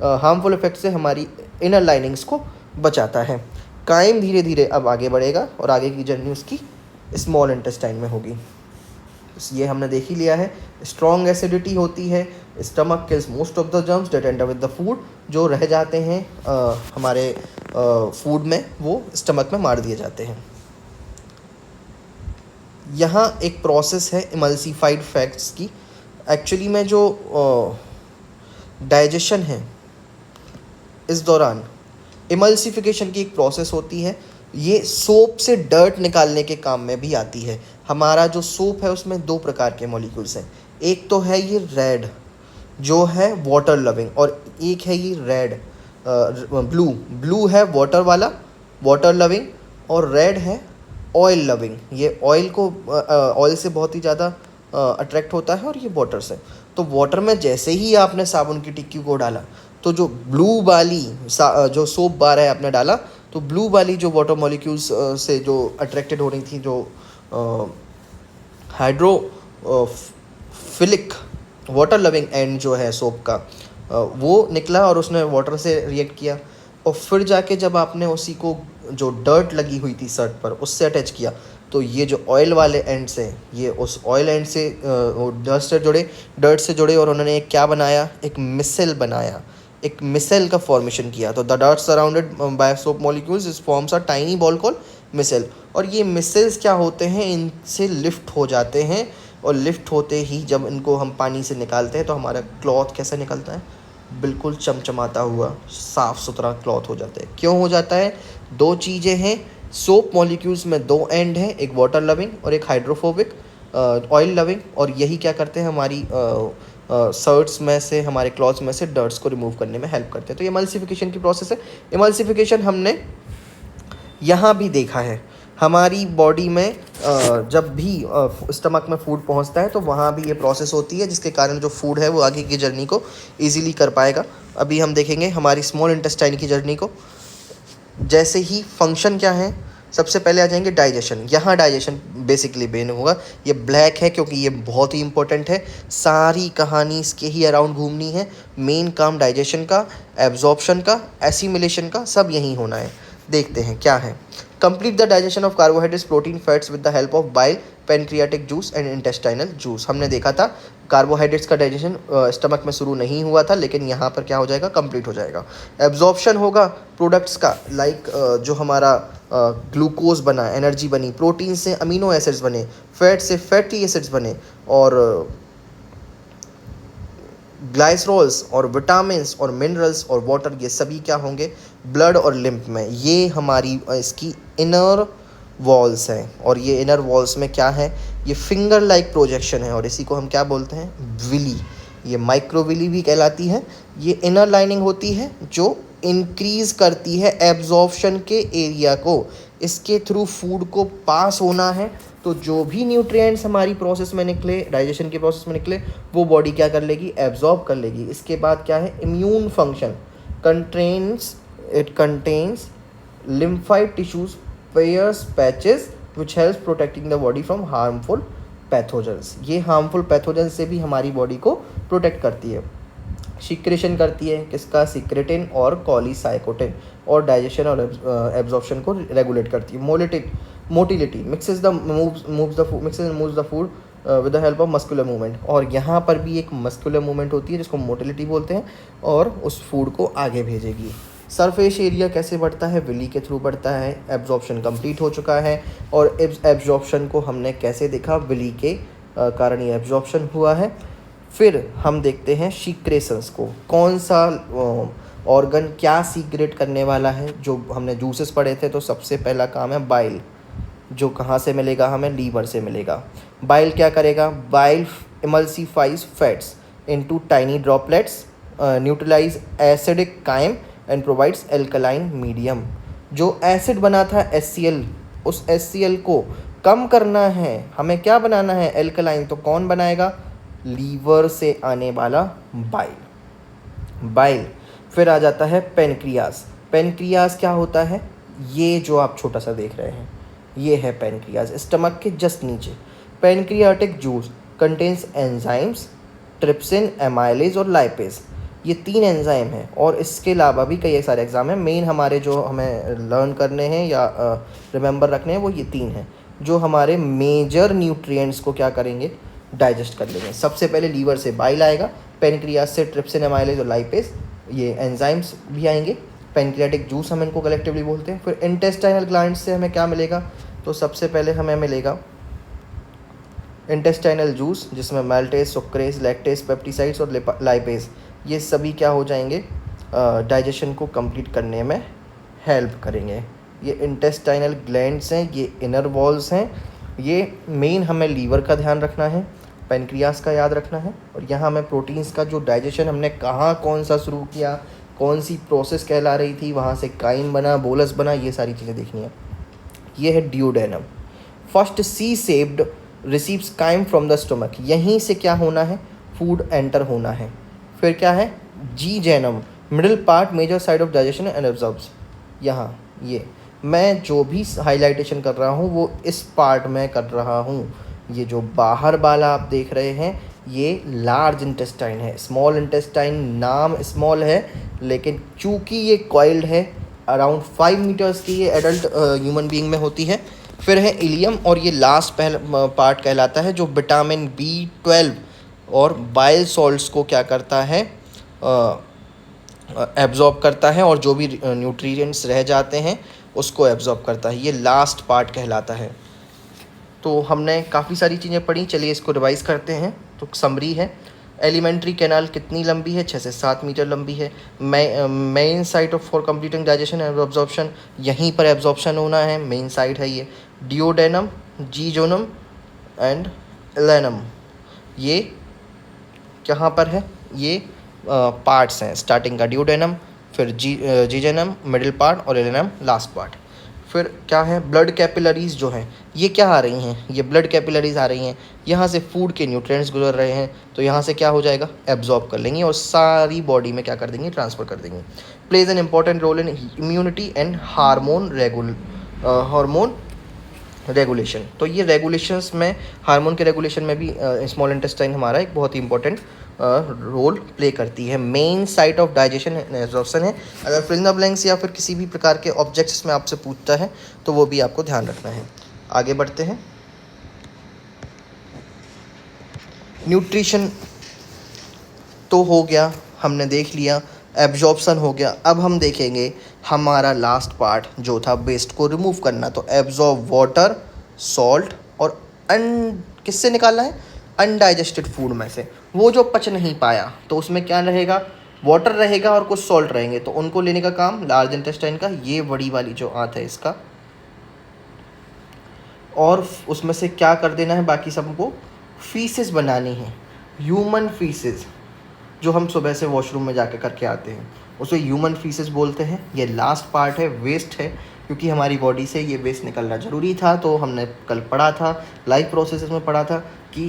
हार्मफुल इफेक्ट से हमारी इनर लाइनिंग्स को बचाता है। काइम धीरे धीरे अब आगे बढ़ेगा और आगे की जर्नी उसकी स्मॉल इंटेस्टाइन में होगी। ये हमने देख ही लिया है। स्ट्रॉन्ग एसिडिटी होती है। Stomach kills most of the germs that enter with the food, जो रह जाते हैं हमारे फूड में वो स्टमक में मार दिए जाते हैं। यहाँ एक प्रोसेस है इमल्सिफाइड फैट्स की। एक्चुअली में जो डाइजेशन है इस दौरान इमल्सिफिकेशन की एक प्रोसेस होती है। ये सोप से डर्ट निकालने के काम में भी आती है। हमारा जो सोप है उसमें 2 प्रकार के मॉलिक्यूल्स हैं। एक तो है ये रेड जो है वाटर लविंग, और एक है ये रेड ब्लू है वाटर वाला वाटर लविंग, और रेड है ऑयल लविंग। ये ऑयल से बहुत ही ज़्यादा अट्रैक्ट होता है और ये वाटर से। तो वाटर में जैसे ही आपने साबुन की टिक्की को डाला तो जो ब्लू वाली जो सोप बार है आपने डाला तो तो ब्लू वाली जो वाटर मॉलिक्यूल्स से जो अट्रैक्टेड हो रही थी, जो हाइड्रोफिलिक वाटर लविंग एंड जो है सोप का, वो निकला और उसने वाटर से रिएक्ट किया। और फिर जाके जब आपने उसी को जो डर्ट लगी हुई थी शर्ट पर उससे अटैच किया, तो ये जो ऑयल वाले एंड से, ये उस ऑयल एंड से डर्ट से जुड़े और उन्होंने एक क्या बनाया, एक मिसल बनाया, एक मिसल का फॉर्मेशन किया। तो the dirt surrounded by soap molecules is forms a tiny ball called micelle. और ये मिसल्स क्या होते हैं, इनसे लिफ्ट हो जाते हैं, और लिफ्ट होते ही जब इनको हम पानी से निकालते हैं तो हमारा क्लॉथ कैसे निकलता है, बिल्कुल चमचमाता हुआ साफ़ सुथरा क्लॉथ हो जाता है। क्यों हो जाता है, दो चीज़ें हैं, सोप मॉलिक्यूल्स में दो एंड हैं, एक वाटर लविंग और एक हाइड्रोफोबिक ऑयल लविंग, और यही क्या करते हैं, हमारी शर्ट्स में से, हमारे क्लॉथ्स में से डर्ट्स को रिमूव करने में हेल्प करते हैं। तो ये इमल्सिफिकेशन की प्रोसेस है। इमल्सिफिकेशन हमने यहाँ भी देखा है, हमारी बॉडी में जब भी स्टमक में फूड पहुँचता है तो वहाँ भी ये प्रोसेस होती है, जिसके कारण जो फूड है वो आगे की जर्नी को ईजीली कर पाएगा। अभी हम देखेंगे हमारी स्मॉल इंटेस्टाइन की जर्नी को। जैसे ही फंक्शन क्या है, सबसे पहले आ जाएंगे डाइजेशन। यहाँ डाइजेशन बेसिकली बेन होगा, ये ब्लैक है क्योंकि ये बहुत ही इंपॉर्टेंट है, सारी कहानी इसके ही अराउंड घूमनी है। मेन काम डाइजेशन का, एब्जॉर्प्शन का, एसिमिलेशन का, सब यहीं होना है। देखते हैं क्या है। Complete the digestion of carbohydrates, protein, fats with the help of bile, pancreatic juice and intestinal juice. हमने देखा था कार्बोहाइड्रेट्स का डाइजेशन स्टमक में शुरू नहीं हुआ था, लेकिन यहाँ पर क्या हो जाएगा, कंप्लीट हो जाएगा। एब्जॉर्प्शन होगा प्रोडक्ट्स का, लाइक जो हमारा ग्लूकोज बना, एनर्जी बनी, प्रोटीन से अमीनो एसिड्स बने, फैट से फैटी एसिड्स बने, और ग्लाइसरोल्स और विटामिन्स और मिनरल्स और वाटर, ये सभी क्या होंगे, ब्लड और लिम्फ में। ये हमारी इसकी इनर वॉल्स हैं, और ये इनर वॉल्स में क्या है, ये फिंगर लाइक प्रोजेक्शन है, और इसी को हम क्या बोलते हैं, विली। ये माइक्रोविली भी कहलाती है। ये इनर लाइनिंग होती है जो इंक्रीज़ करती है एब्जॉर्प्शन के एरिया को। इसके थ्रू फूड को पास होना है, तो जो भी न्यूट्रिएंट्स हमारी प्रोसेस में निकले, डाइजेशन के प्रोसेस में निकले, वो बॉडी क्या कर लेगी, एब्जॉर्ब कर लेगी। इसके बाद क्या है, immune function contains lymphoid tissues, pairs, patches which helps protecting the body from harmful pathogens। ये harmful pathogens से भी हमारी बॉडी को प्रोटेक्ट करती है। सिक्रेशन करती है किसका, सिक्रेटिन और कॉलीसाइकोटिन, और डाइजेशन और एब्जॉर्प्शन को रेगुलेट करती है। Motility mixes moves the food with the help of muscular movement, और यहाँ पर भी एक मस्कुलर मूवमेंट होती है जिसको मोटिलिटी बोलते हैं, और उस फूड को आगे भेजेगी। सरफेस एरिया कैसे बढ़ता है, विली के थ्रू बढ़ता है। एब्जॉर्प्शन कंप्लीट हो चुका है, और एब्जॉर्प्शन को हमने कैसे देखा, विली के कारण ये एब्जॉर्प्शन हुआ है। फिर हम देखते हैं सीक्रेशंस को, कौन सा ऑर्गन क्या सीक्रेट करने वाला है। जो हमने जूसेस पढ़े थे, तो सबसे पहला काम है बाइल, जो कहाँ से मिलेगा, हमें लीवर से मिलेगा। बाइल क्या करेगा, bile emulsifies fats into tiny droplets, neutralize acidic chyme and provides alkaline medium. जो एसिड बना था HCl, उस HCl को कम करना है, हमें क्या बनाना है, एल्कलाइन। तो कौन बनाएगा, लीवर से आने वाला बाइल। फिर आ जाता है पेनक्रियास। पेनक्रियास क्या होता है, ये जो आप छोटा सा देख रहे हैं, ये है पेनक्रियास, स्टमक के जस्ट नीचे। Pancreatic juice contains enzymes, trypsin, amylase और लाइपेज। ये 3 एंजाइम हैं, और इसके अलावा भी कई सारे एग्जाम हैं। मेन हमारे जो हमें लर्न करने हैं या रिमेंबर रखने हैं, वो ये 3 हैं, जो हमारे मेजर न्यूट्रिएंट्स को क्या करेंगे, डाइजेस्ट कर लेंगे। सबसे पहले लीवर से बाइल आएगा, पेनक्रियास से ट्रिप्सिन, एमाइलेज और लाइपेज, ये एंजाइम्स भी आएंगे। पेनक्रियाटिक जूस हम इनको कलेक्टिवली बोलते हैं। फिर इंटेस्टाइनल ग्लैंड्स से हमें क्या मिलेगा, तो सबसे पहले हमें मिलेगा इंटेस्टाइनल जूस, जिसमें मैल्टेज, सुक्रेज, लैक्टेज, पेप्टिसाइड्स और लाइपेज, ये सभी क्या हो जाएंगे, डाइजेशन को कंप्लीट करने में हेल्प करेंगे। ये इंटेस्टाइनल ग्लैंड्स हैं, ये इनर वॉल्स हैं। ये मेन हमें लीवर का ध्यान रखना है, पेनक्रियास का याद रखना है, और यहाँ हमें प्रोटीन्स का जो डाइजेशन हमने कहाँ कौन सा शुरू किया, कौन सी प्रोसेस कहला रही थी, वहाँ से काइम बना, बोलस बना, ये सारी चीज़ें देखनी है। ये है duodenum. First C shaped receives chyme from the stomach, यहीं से क्या होना है, फूड एंटर होना है। फिर क्या है, jejunum, middle part, major site of digestion and absorbs. यहाँ ये मैं जो भी हाइलाइटेशन कर रहा हूँ वो इस पार्ट में कर रहा हूँ। ये जो बाहर वाला आप देख रहे हैं ये लार्ज इंटेस्टाइन है। स्मॉल इंटेस्टाइन नाम स्मॉल है लेकिन चूँकि ये कॉइल्ड है, अराउंड 5 मीटर्स की ये एडल्ट ह्यूमन बीइंग में होती है। फिर है इलियम, और ये लास्ट पार्ट कहलाता है जो विटामिन B12 और बाइल सॉल्ट्स को क्या करता है, एब्जॉर्ब करता है, और जो भी न्यूट्रिएंट्स रह जाते हैं उसको एब्जॉर्ब करता है। ये लास्ट पार्ट कहलाता है। तो हमने काफ़ी सारी चीज़ें पढ़ी, चलिए इसको रिवाइज़ करते हैं। तो समरी है, एलिमेंट्री कैनाल कितनी लंबी है, 6 से 7 मीटर लंबी है। Main site of for completing digestion and absorption, यहीं पर एब्जॉर्प्शन होना है, मेन साइट है ये। डिओडेनम, जीजोनम एंड एलेनम, ये कहाँ पर है, ये पार्ट्स हैं। स्टार्टिंग का डिओडेनम, फिर जीजेनम मिडिल पार्ट, और एलेनम लास्ट पार्ट। फिर क्या है, ब्लड कैपिलरीज जो हैं ये क्या आ रही हैं, ये ब्लड कैपिलरीज आ रही हैं, यहाँ से फूड के न्यूट्रिएंट्स गुजर रहे हैं तो यहाँ से क्या हो जाएगा, एब्जॉर्ब कर लेंगी और सारी बॉडी में क्या कर देंगी, ट्रांसफ़र कर देंगी। Plays an important role in immunity and hormone regulation. तो ये रेगुलेशंस में, हार्मोन के रेगुलेशन में भी स्मॉल इंटेस्टाइन हमारा एक बहुत ही इंपॉर्टेंट रोल प्ले करती है। Main site of digestion and absorption है। अगर फिल इन द ब्लैंक्स या फिर किसी भी प्रकार के ऑब्जेक्ट्स में आपसे पूछता है तो वो भी आपको ध्यान रखना है। आगे बढ़ते हैं। न्यूट्रिशन तो हो गया, हमने देख लिया, एब्जॉर्प्शन हो गया। अब हम देखेंगे हमारा लास्ट पार्ट जो था वेस्ट को रिमूव करना। तो एब्जॉर्ब वाटर, सॉल्ट और किससे निकालना है, अनडाइजेस्टेड फूड में से। वो जो पच नहीं पाया तो उसमें क्या रहेगा, वाटर रहेगा और कुछ सॉल्ट रहेंगे, तो उनको लेने का काम लार्ज इंटेस्टाइन का, ये बड़ी वाली जो आंत है इसका, और उसमें से क्या कर देना है, बाकी सबको फीसेस बनानी है। ह्यूमन फीसेस जो हम सुबह से वॉशरूम में जाके करके आते हैं उसे ह्यूमन फीसेस बोलते हैं। ये लास्ट पार्ट है, वेस्ट है, क्योंकि हमारी बॉडी से ये वेस्ट निकलना ज़रूरी था। तो हमने कल पढ़ा था, लाइफ प्रोसेस में पढ़ा था कि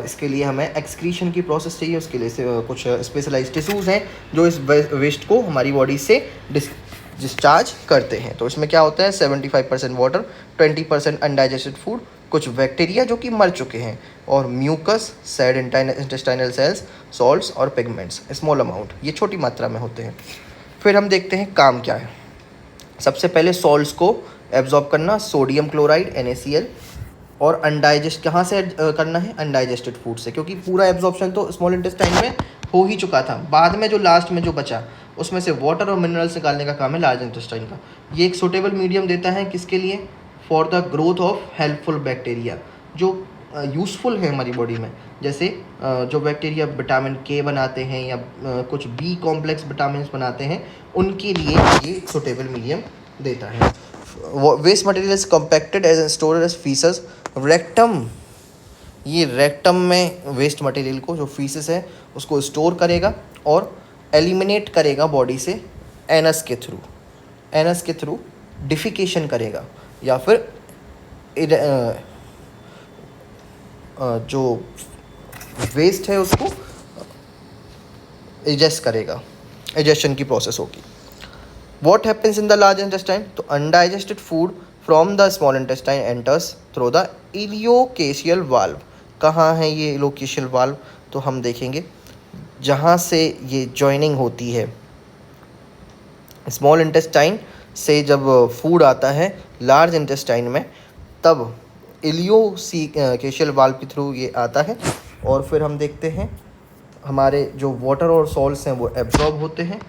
इसके लिए हमें एक्सक्रीशन की प्रोसेस चाहिए। उसके लिए कुछ स्पेशलाइज्ड टिश्यूज़ हैं जो इस वेस्ट को हमारी बॉडी से डिस्चार्ज करते हैं। तो इसमें क्या होता है, 75% वाटर, 20% अनडाइजेस्टेड फूड, कुछ बैक्टीरिया जो कि मर चुके हैं, और mucus, shed intestinal cells, salts और पिगमेंट्स स्मॉल अमाउंट, ये छोटी मात्रा में होते हैं। फिर हम देखते हैं काम क्या है। सबसे पहले सॉल्ट्स को एब्जॉर्ब करना, सोडियम क्लोराइड NaCl, और अनडाइजेस्ट कहाँ से करना है, अनडाइजेस्टेड फूड से, क्योंकि पूरा एब्जॉर्प्शन तो स्मॉल इंटेस्टाइन में हो ही चुका था। बाद में जो लास्ट में जो बचा उसमें से वाटर और मिनरल्स निकालने का काम है लार्ज इंटेस्टाइन का। ये एक सुटेबल मीडियम देता है किसके लिए, for the growth of helpful bacteria जो यूज़फुल है हमारी बॉडी में। जैसे जो बैक्टीरिया विटामिन K बनाते हैं या कुछ B कॉम्प्लेक्स विटामिन बनाते हैं, उनके लिए ये सुटेबल मीडियम देता है। Waste material is compacted as storage as faeces rectum. ये रेक्टम में वेस्ट मटेरियल को, जो फीसस है, उसको स्टोर करेगा और एलिमिनेट करेगा बॉडी से एनस के थ्रू डिफिकेशन करेगा, या फिर जो वेस्ट है उसको एडजस्ट करेगा, एडजस्टन की प्रोसेस होगी। What happens in the large intestine? तो undigested food from the small intestine enters through the ileocacal valve। कहाँ है ये ileocacal valve? तो हम देखेंगे जहाँ से ये जॉइनिंग होती है स्मॉल इंटेस्टाइन से, जब फूड आता है लार्ज इंटेस्टाइन में तब इलियोकेशियल वाल्व के थ्रू ये आता है। और फिर हम देखते हैं हमारे जो वाटर और सॉल्ट्स हैं वो एब्जॉर्ब होते हैं,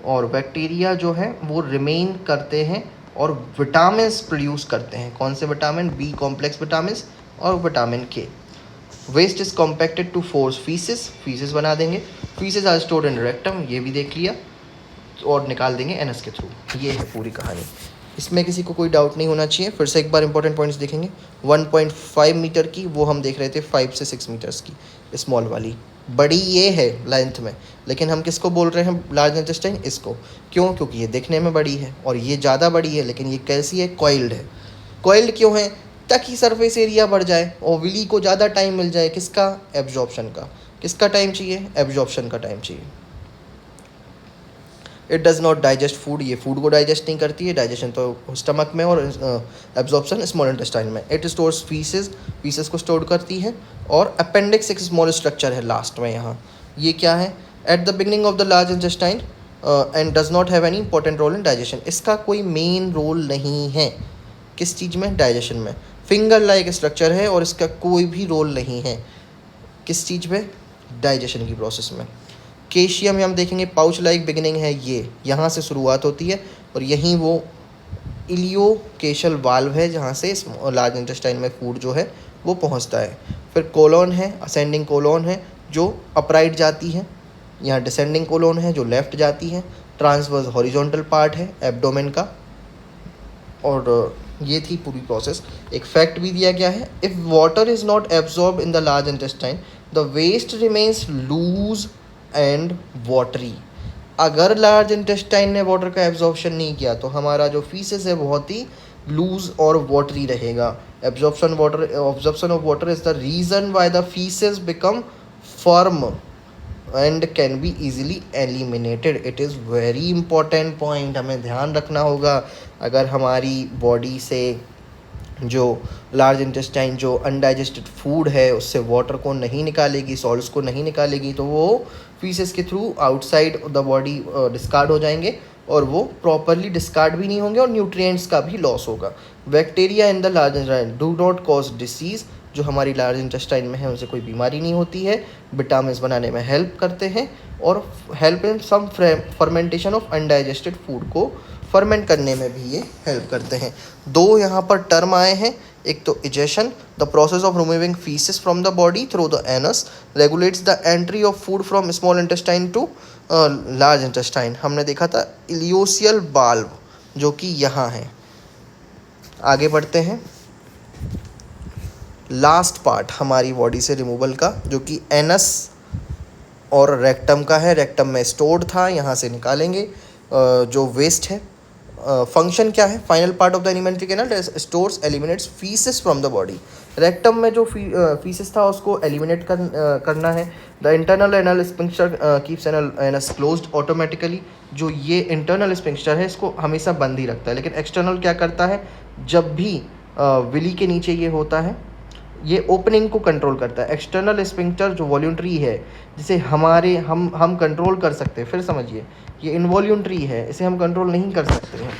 और बैक्टीरिया जो है वो रिमेन करते हैं और विटामिन्स प्रोड्यूस करते हैं। कौन से विटामिन, B कॉम्प्लेक्स विटामिन्स और vitamin K। Waste is compacted to form faeces बना देंगे। Faeces are stored in rectum, ये भी देख लिया, और निकाल देंगे एनस के थ्रू। ये है पूरी कहानी, इसमें किसी को कोई डाउट नहीं होना चाहिए। फिर से एक बार इंपॉर्टेंट पॉइंट्स देखेंगे। 1.5 मीटर की वो हम देख रहे थे 5 से 6 मीटर्स की स्मॉल वाली, बड़ी ये है लेंथ में, लेकिन हम किसको बोल रहे हैं, लार्ज इंटेस्टाइन, इसको। क्यों, क्योंकि ये दिखने में बड़ी है और ये ज़्यादा बड़ी है, लेकिन ये कैसी है, कॉइल्ड है। कॉइल्ड क्यों है, ताकि सरफेस एरिया बढ़ जाए और विली को ज़्यादा टाइम मिल जाए, किसका, एब्जॉर्प्शन का। किसका टाइम चाहिए, एब्जॉर्प्शन का टाइम चाहिए। It does not digest food, ये फूड को डाइजेस्ट नहीं करती है, डाइजेशन तो स्टमक में और एब्जॉर्प्शन स्मॉल इंटेस्टाइन में। इट स्टोर्स फीसेस, फीसेस को स्टोर करती है। और अपेंडिक्स एक स्मॉल स्ट्रक्चर है लास्ट में यहाँ, ये क्या है, at the beginning of the large intestine and does not have any important role in digestion. इसका कोई मेन रोल नहीं है किस चीज़ में, डाइजेशन में। फिंगर लाइक स्ट्रक्चर है और इसका कोई भी रोल नहीं है किस चीज़ में, डाइजेशन की प्रोसेस में। केशियम में हम देखेंगे पाउच लाइक बिगिनिंग है, ये यहाँ से शुरुआत होती है और यहीं वो इलियोकेशल वाल्व है जहाँ से लार्ज इंटेस्टाइन में फूड जो है वो पहुँचता है। फिर कोलोन है, असेंडिंग कोलोन है जो अपराइट जाती है, यहाँ डिसेंडिंग कोलोन है जो लेफ़्ट जाती है। ट्रांसवर्स हॉरिजॉन्टल पार्ट है एब्डोमेन का। और ये थी पूरी प्रोसेस। एक फैक्ट भी दिया गया है, if water is not absorb in the large intestine the waste remains loose and watery. अगर लार्ज इंटेस्टाइन ने वाटर का एब्जॉर्प्शन नहीं किया तो हमारा जो फीसेस है बहुत ही लूज और वाटरी रहेगा। Absorption of water is the reason why the faeces become firm and can be easily eliminated. It is very important point, हमें ध्यान रखना होगा। अगर हमारी बॉडी से जो लार्ज इंटेस्टाइन जो अनडाइजेस्टेड फूड है उससे वाटर को नहीं निकालेगी, सॉल्ट्स को नहीं निकालेगी, तो वो फीसेस के through outside the body discard हो जाएंगे और वो प्रॉपरली डिस्कार्ड भी नहीं होंगे और न्यूट्रिएंट्स का भी लॉस होगा। Bacteria in the large intestine do not cause disease, जो हमारी लार्ज इंटेस्टाइन में है उनसे कोई बीमारी नहीं होती है, विटामिन्स बनाने में हेल्प करते हैं और help in some fermentation of undigested food को फर्मेंट करने में भी ये हेल्प करते हैं। दो यहाँ पर टर्म आए हैं, एक तो egestion, the process of removing faeces from the body through the anus regulates the entry of food from small intestine to large intestine. हमने देखा था इलियोसियल वाल्व जो कि यहाँ है। आगे बढ़ते हैं, लास्ट पार्ट हमारी बॉडी से रिमूवल का जो कि एनस और रेक्टम का है। रेक्टम में स्टोर्ड था, यहाँ से निकालेंगे जो वेस्ट है। फंक्शन क्या है, final part of the alimentary canal stores eliminates faeces from the body. Rectum में जो फीसेस था उसको एलिमिनेट करना है। The internal anal sphincter keeps anus closed automatically. जो ये इंटरनल स्फिंक्टर है इसको हमेशा बंद ही रखता है, लेकिन एक्सटर्नल क्या करता है, जब भी विली के नीचे ये होता है ये ओपनिंग को कंट्रोल करता है। एक्सटर्नल स्फिंक्टर जो वॉल्यूंट्री है जिसे हम कंट्रोल कर सकते हैं, फिर समझिए ये इनवॉल्यूंट्री है, इसे हम कंट्रोल नहीं कर सकते हैं।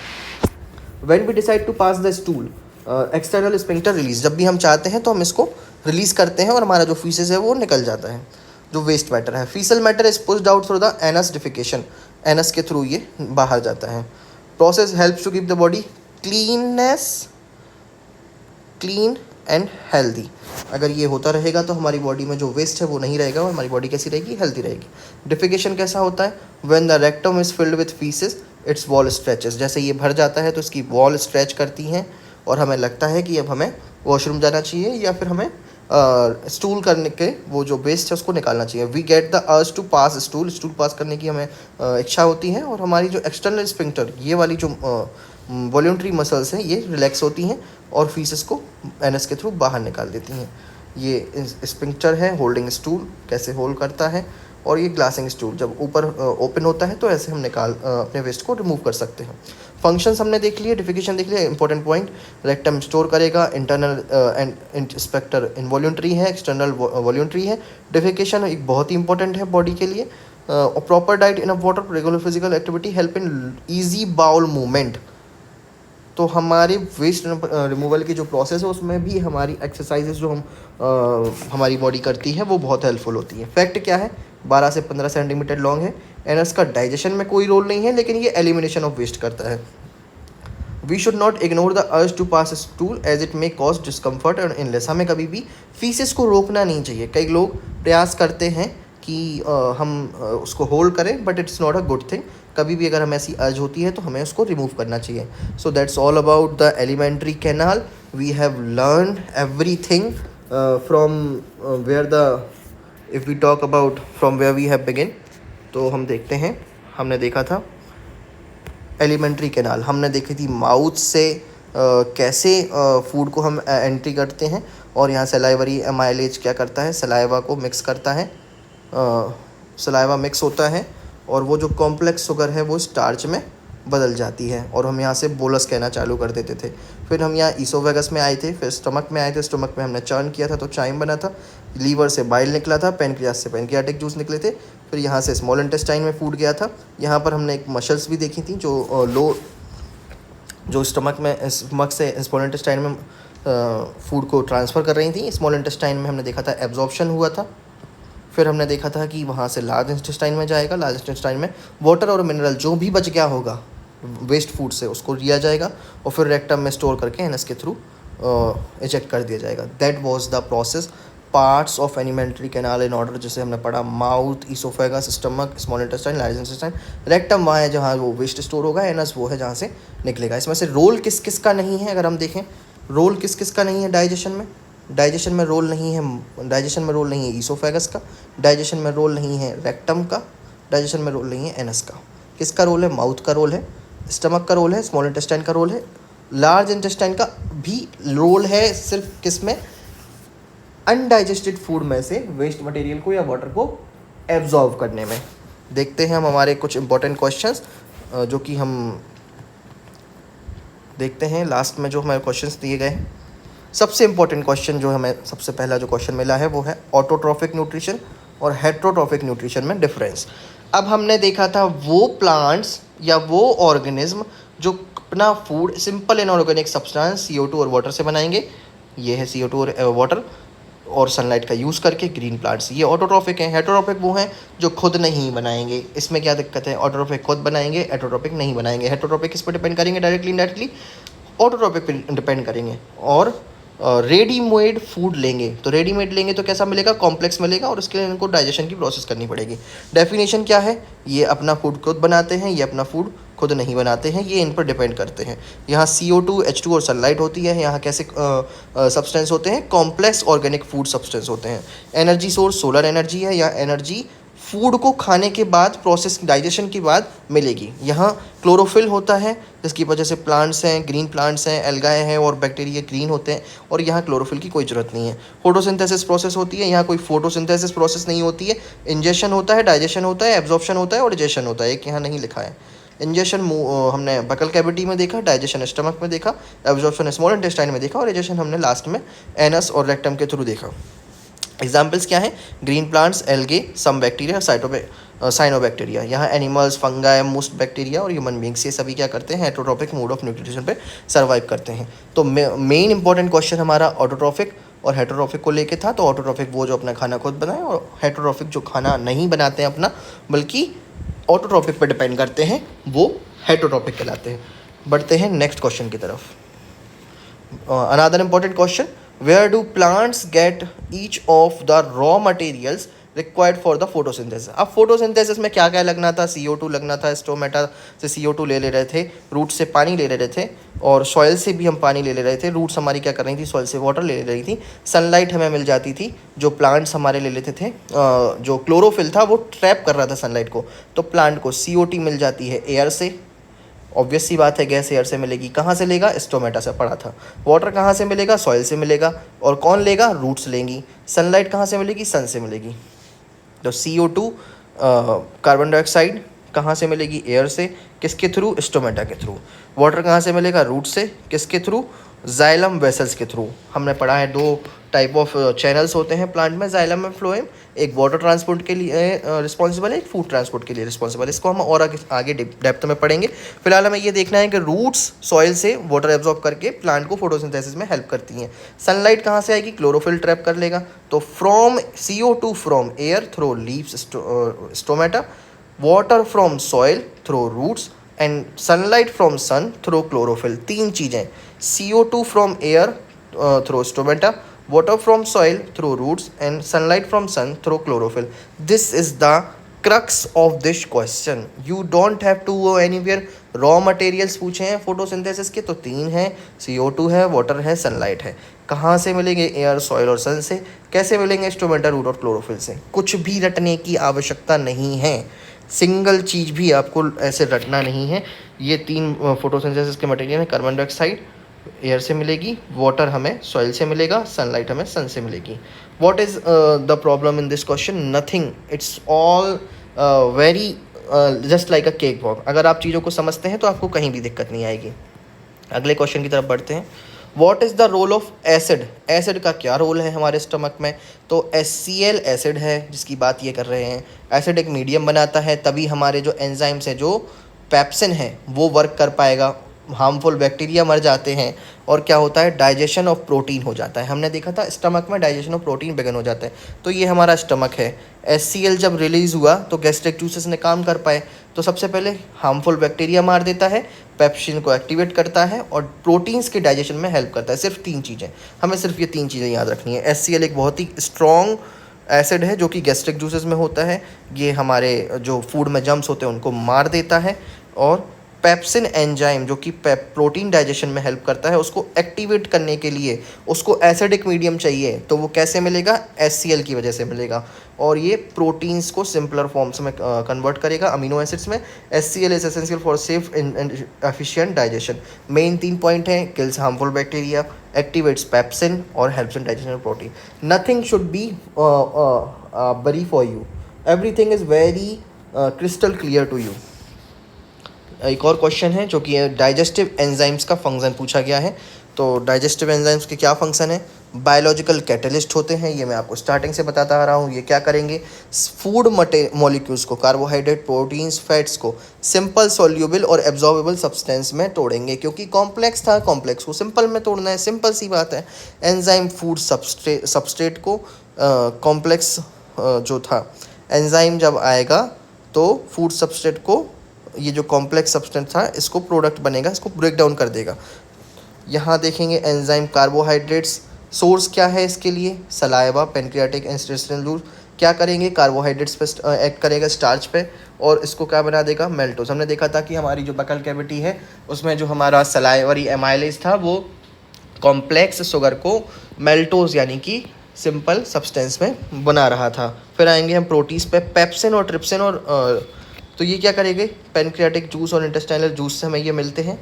When we decide to pass the stool external sphincter release, जब भी हम चाहते हैं तो हम इसको रिलीज़ करते हैं और हमारा जो फीसेस है वो निकल जाता है, जो वेस्ट मैटर है। Faecal matter is pushed out through the anus defecation, anus के थ्रू ये बाहर जाता है। Process helps to keep the body clean and healthy. अगर ये होता रहेगा तो हमारी बॉडी में जो वेस्ट है वो नहीं रहेगा और हमारी बॉडी कैसी रहेगी, हेल्दी रहेगी। डिफिकेशन कैसा होता है, when the rectum is filled with faeces it's wall stretches. जैसे ये भर जाता है तो इसकी वॉल स्ट्रेच करती हैं और हमें लगता है कि अब हमें वॉशरूम जाना चाहिए या फिर हमें स्टूल करने के वो जो वेस्ट है उसको निकालना चाहिए। We get the urge to pass stool pass करने की हमें इच्छा होती है और हमारी जो एक्सटर्नल स्फिंक्टर ये वाली जो वॉल्यूंट्री मसल्स हैं ये रिलैक्स होती हैं और फीसेस को एनस के थ्रू बाहर निकाल देती हैं। ये स्फिंक्टर है, होल्डिंग स्टूल कैसे होल्ड करता है, और ये ग्लासिंग स्टूल जब ऊपर ओपन होता है तो ऐसे हम अपने वेस्ट को रिमूव कर सकते हैं। फंक्शंस हमने देख लिए, डिफिकेशन देख लिया। इंपॉर्टेंट पॉइंट, रेक्टम स्टोर करेगा, इंटरनल एंड स्पेक्टर इनवॉल्यूंट्री है, एक्सटर्नल वॉल्यूंट्री है। डिफिकेशन एक बहुत ही इंपॉर्टेंट है बॉडी के लिए। Proper diet in water, regular physical activity help in easy bowel movement. तो हमारे वेस्ट रिमूवल की जो प्रोसेस है उसमें भी हमारी एक्सरसाइजेस जो हमारी बॉडी करती है वो बहुत हेल्पफुल होती है। फैक्ट क्या है, 12 से 15 सेंटीमीटर लॉन्ग है। एनस का डाइजेशन में कोई रोल नहीं है, लेकिन ये एलिमिनेशन ऑफ वेस्ट करता है। We should not ignore the urge to pass stool as it may cause discomfort and इनलेस। हमें कभी भी फीसेस को रोकना नहीं चाहिए। कई लोग प्रयास करते हैं कि हम उसको होल्ड करें, but it's not a good thing. कभी भी अगर हमें ऐसी अर्ज होती है तो हमें उसको रिमूव करना चाहिए। So that's all about the alimentary canal. We have learn everything from where the if we talk about from where we have begin. तो हम देखते हैं, हमने देखा था एलिमेंट्री कैनाल, हमने देखी थी माउथ से कैसे फूड को हम एंट्री करते हैं और यहाँ सलाइवरी माइलेज क्या करता है, सलाइवा को मिक्स करता है, सलाइवा मिक्स होता है और वो जो कॉम्प्लेक्स शुगर है वो स्टार्च में बदल जाती है और हम यहाँ से बोलस कहना चालू कर देते थे। फिर हम यहाँ ईसोफेगस में आए थे, फिर स्टमक में आए थे, स्टमक में हमने चर्न किया था तो चाइम बना था, लीवर से बाइल निकला था, पेनक्रियास से पेनक्रियाटिक जूस निकले थे, फिर यहाँ से स्मॉल इंटेस्टाइन में फूड गया था। यहाँ पर हमने एक मसल्स भी देखी थी जो स्टमक से स्मॉल इंटेस्टाइन में फूड को ट्रांसफ़र कर रही थी। स्मॉल इंटेस्टाइन में हमने देखा था एब्जॉर्प्शन हुआ था। फिर हमने देखा था कि वहाँ से लार्ज इंटेस्टाइन में जाएगा, लार्ज इंटेस्टाइन में वाटर और मिनरल जो भी बच गया होगा वेस्ट फूड से उसको लिया जाएगा और फिर रेक्टम में स्टोर करके एनस के थ्रू इजेक्ट कर दिया जाएगा। That was the process. Parts of alimentary canal in order, जैसे हमने पढ़ा, mouth, oesophagus, stomach, small intestine, large intestine. Rectum वहाँ है जहाँ वो वेस्ट स्टोर होगा, एनस वो है जहाँ से निकलेगा। इसमें से रोल किस किस का नहीं है, अगर हम देखें रोल किस किस का नहीं है डाइजेशन में। डाइजेशन में रोल नहीं है ईसोफेगस का, डाइजेशन में रोल नहीं है रेक्टम का, डाइजेशन में रोल नहीं है एनस का। किसका रोल है? माउथ का रोल है, स्टमक का रोल है, स्मॉल इंटेस्टाइन का रोल है, लार्ज इंटेस्टाइन का भी रोल है। सिर्फ किस में? अनडाइजेस्टेड फूड में से वेस्ट मटेरियल को या वाटर को एब्जॉर्व करने में। देखते हैं हम हमारे कुछ इंपॉर्टेंट क्वेश्चंस जो कि हम देखते हैं लास्ट में जो हमारे क्वेश्चंस दिए गए हैं। सबसे इम्पोर्टेंट क्वेश्चन जो हमें सबसे पहला जो क्वेश्चन मिला है वो है ऑटोट्रॉफिक न्यूट्रिशन और हेट्रोट्रॉफिक न्यूट्रिशन में डिफरेंस। अब हमने देखा था वो प्लांट्स या वो ऑर्गेनिज्म जो अपना food simple inorganic substance CO2 और वाटर से बनाएंगे। ये है CO2 और वाटर और सनलाइट का यूज़ करके ग्रीन प्लांट्स, ये ऑटोट्रॉफिक हैं। हेट्रोट्रॉफिक वो हैं जो खुद नहीं बनाएंगे। इसमें क्या दिक्कत है? ऑटोट्रॉफिक खुद बनाएंगे, हेट्रोट्रॉफिक नहीं बनाएंगे। हेट्रोट्रॉफिक किस पर डिपेंड करेंगे? डायरेक्टली इनडायरेक्टली ऑटोट्रॉफिक पे डिपेंड करेंगे। और रेडीमेड फूड लेंगे तो रेडीमेड लेंगे तो कैसा मिलेगा? कॉम्प्लेक्स मिलेगा और उसके लिए इनको डाइजेशन की प्रोसेस करनी पड़ेगी। डेफिनेशन क्या है? ये अपना फूड खुद बनाते हैं, ये अपना फूड खुद नहीं बनाते हैं, ये इन पर डिपेंड करते हैं। यहाँ CO2, H2 और सनलाइट होती है। यहाँ कैसे सब्सटेंस होते हैं? कॉम्प्लेक्स ऑर्गेनिक फूड सब्सटेंस होते हैं। एनर्जी सोर्स सोलर एनर्जी है। यहाँ एनर्जी फूड को खाने के बाद प्रोसेस डाइजेशन के बाद मिलेगी। यहाँ क्लोरोफिल होता है जिसकी वजह से प्लांट्स हैं, ग्रीन प्लांट्स हैं, एल्गाए हैं और बैक्टीरिया ग्रीन होते हैं और यहाँ क्लोरोफिल की कोई ज़रूरत नहीं है। फोटोसिंथेसिस प्रोसेस होती है, यहाँ कोई फोटोसिंथेसिस प्रोसेस नहीं होती है। इंजेशन होता है, डाइजेशन होता है, एब्जॉर्प्शन होता है और डिजेशन होता है। एक यहाँ नहीं लिखा है। इंजेशन हमने बकल कैविटी में देखा, डाइजेशन स्टमक में देखा, एब्जॉर्प्शन स्मॉल इंटेस्टाइन में देखा और डिजेशन हमने लास्ट में एनस और रेक्टम के थ्रू देखा। एग्जाम्पल्स क्या हैं? Green plants, algae, some bacteria, cyanobacteria. यहाँ एनिमल्स, फंगाई, मोस्ट बैक्टीरिया और ह्यूमन बींग्स, ये सभी क्या करते हैं? हेट्रोट्रॉफिक मोड ऑफ न्यूट्रिशन पे सर्वाइव करते हैं। तो मेन इंपॉर्टेंट क्वेश्चन हमारा ऑटोट्रॉफिक और हेट्रोट्रॉफिक को लेके था। तो ऑटोट्रॉफिक वो जो अपना खाना खुद बनाए और हेट्रोट्रॉफिक जो खाना नहीं बनाते हैं अपना, बल्कि ऑटोट्रॉफिक पर डिपेंड करते हैं, वो हेट्रोट्रॉफिक कहलाते हैं। बढ़ते हैं नेक्स्ट क्वेश्चन की तरफ। Another important question, where do plants get each of the raw materials required for the photosynthesis? अब photosynthesis में क्या क्या लगना था? CO2 लगना था, स्टोमेटा से CO2 ले रहे थे, रूट से पानी ले रहे थे और सॉइल से भी हम पानी ले रहे थे। रूट्स हमारी क्या कर रही थी? सॉइल से वाटर ले रही थी। सनलाइट हमें मिल जाती थी, जो प्लांट्स हमारे ले लेते थे। जो क्लोरोफिल था वो ट्रैप कर रहा था सनलाइट को, तो प्लांट को CO2 मिल जाती है एयर से। ऑब्वियस सी बात है, गैस एयर से मिलेगी। कहाँ से लेगा? स्टोमेटा से पढ़ा था। वाटर कहाँ से मिलेगा? सॉइल से मिलेगा। और कौन लेगा? रूट्स लेंगी। सनलाइट कहाँ से मिलेगी? सन से मिलेगी। तो CO2 कार्बन डाइऑक्साइड कहाँ से मिलेगी? एयर से। किसके थ्रू? स्टोमेटा के थ्रू। वाटर कहाँ से मिलेगा? रूट से। किसके थ्रू? जाइलम वेसल्स के थ्रू। हमने पढ़ा है 2 टाइप ऑफ चैनल्स होते हैं प्लांट में, जाइलम और फ्लोएम। एक वाटर ट्रांसपोर्ट के लिए रिस्पॉन्सिबल है, एक फूड ट्रांसपोर्ट के लिए रिस्पॉन्सिबल है। इसको हम और आगे डेप्थ में पढ़ेंगे। फिलहाल हमें ये देखना है कि रूट्स सॉइल से वाटर एब्जॉर्ब करके प्लांट को फोटोसिंथेसिस में हेल्प करती हैं। सनलाइट कहाँ से आएगी? क्लोरोफिल ट्रैप कर लेगा। तो from CO2 from air through leaves stomata, water from soil through roots and sunlight from sun through chlorophyll. 3 चीज़ें, CO2 from air through stomata, water from soil through roots and sunlight from sun through chlorophyll. This is the crux of this question. You don't have to go anywhere. Raw materials पूछे हैं photosynthesis के तो 3 हैं, CO2 है, water है, sunlight है। कहाँ से मिलेंगे? एयर, सॉइल और सन से। कैसे मिलेंगे? स्टोमेटा, रूट और क्लोरोफिल से। कुछ भी रटने की आवश्यकता नहीं है, सिंगल चीज़ भी आपको ऐसे रटना नहीं है। ये 3 फोटोसिंथेसिस के मटेरियल हैं। कार्बन डाइऑक्साइड एयर से मिलेगी, वाटर हमें सॉइल से मिलेगा, सनलाइट हमें सन से मिलेगी। What is the problem in this question? Nothing, it's all very just like a cake walk. अगर आप चीज़ों को समझते हैं तो आपको कहीं भी दिक्कत नहीं आएगी। अगले क्वेश्चन की तरफ बढ़ते हैं। What is the role of acid? Acid का क्या रोल है हमारे स्टमक में? तो HCl एसिड है जिसकी बात ये कर रहे हैं। एसिड एक मीडियम बनाता है, तभी हमारे जो एंजाइम्स है, जो पेप्सिन है, वो वर्क कर पाएगा। हार्मफुल बैक्टीरिया मर जाते हैं और क्या होता है, डाइजेशन ऑफ प्रोटीन हो जाता है। हमने देखा था स्टमक में डाइजेशन ऑफ प्रोटीन बिगन हो जाता है। तो ये हमारा स्टमक है। HCl जब रिलीज़ हुआ तो गैस्ट्रिक जूसेस ने काम कर पाए। तो सबसे पहले हार्मफुल बैक्टीरिया मार देता है, पेप्सिन को एक्टिवेट करता है और प्रोटीन्स के डाइजेशन में हेल्प करता है। सिर्फ 3 चीज़ें, हमें सिर्फ ये 3 चीज़ें याद रखनी है। HCl एक बहुत ही स्ट्रॉन्ग एसिड है जो कि गैस्ट्रिक जूसेस में होता है। ये हमारे जो फूड में जम्स होते हैं उनको मार देता है। और पेप्सिन एंजाइम जो कि प्रोटीन डाइजेशन में हेल्प करता है, उसको एक्टिवेट करने के लिए उसको एसिडिक मीडियम चाहिए। तो वो कैसे मिलेगा? HCl की वजह से मिलेगा। और ये प्रोटीन्स को सिंपलर फॉर्म्स में कन्वर्ट करेगा, अमीनो एसिड्स में। HCl is essential for safe and efficient digestion. Main 3 point हैं: kills harmful bacteria, activates pepsin और helps in digestion of protein. Nothing should be blurry for you, everything is very crystal clear to you. एक और question है जो कि digestive enzymes का function पूछा गया है। तो डाइजेस्टिव एंजाइम्स के क्या फंक्शन है? बायोलॉजिकल कैटलिस्ट होते हैं, ये मैं आपको स्टार्टिंग से बताता आ रहा हूँ। ये क्या करेंगे? फूड मॉलिक्यूल्स को, कार्बोहाइड्रेट, प्रोटीन्स, फैट्स को सिंपल सॉल्यूबल और एब्जॉर्बेबल सब्सटेंस में तोड़ेंगे, क्योंकि कॉम्प्लेक्स था, कॉम्प्लेक्स को सिंपल में तोड़ना है। सिंपल सी बात है। एंजाइम फूड सबस्ट्रेट को कॉम्प्लेक्स जो था, एंजाइम जब आएगा तो फूड सबस्ट्रेट को, ये जो कॉम्प्लेक्स सब्सटेंस था, इसको प्रोडक्ट बनेगा, इसको ब्रेक डाउन कर देगा। यहाँ देखेंगे एंजाइम कार्बोहाइड्रेट्स, सोर्स क्या है इसके लिए? Saliva, pancreatic intestinal juice. क्या करेंगे? कार्बोहाइड्रेट्स पे एक्ट करेगा, स्टार्च पे, और इसको क्या बना देगा? मेल्टोज। हमने देखा था कि हमारी जो बकल कैविटी है उसमें जो हमारा सलाइवरी एमाइलेज था वो कॉम्प्लेक्स शुगर को मेल्टोज यानी कि सिंपल सब्सटेंस में बना रहा था। फिर आएंगे हम प्रोटीन्स पे, पेप्सिन और ट्रिप्सिन और तो ये क्या करेंगे? पेनक्रियाटिक जूस और इंटेस्टाइनल जूस से हमें ये मिलते हैं,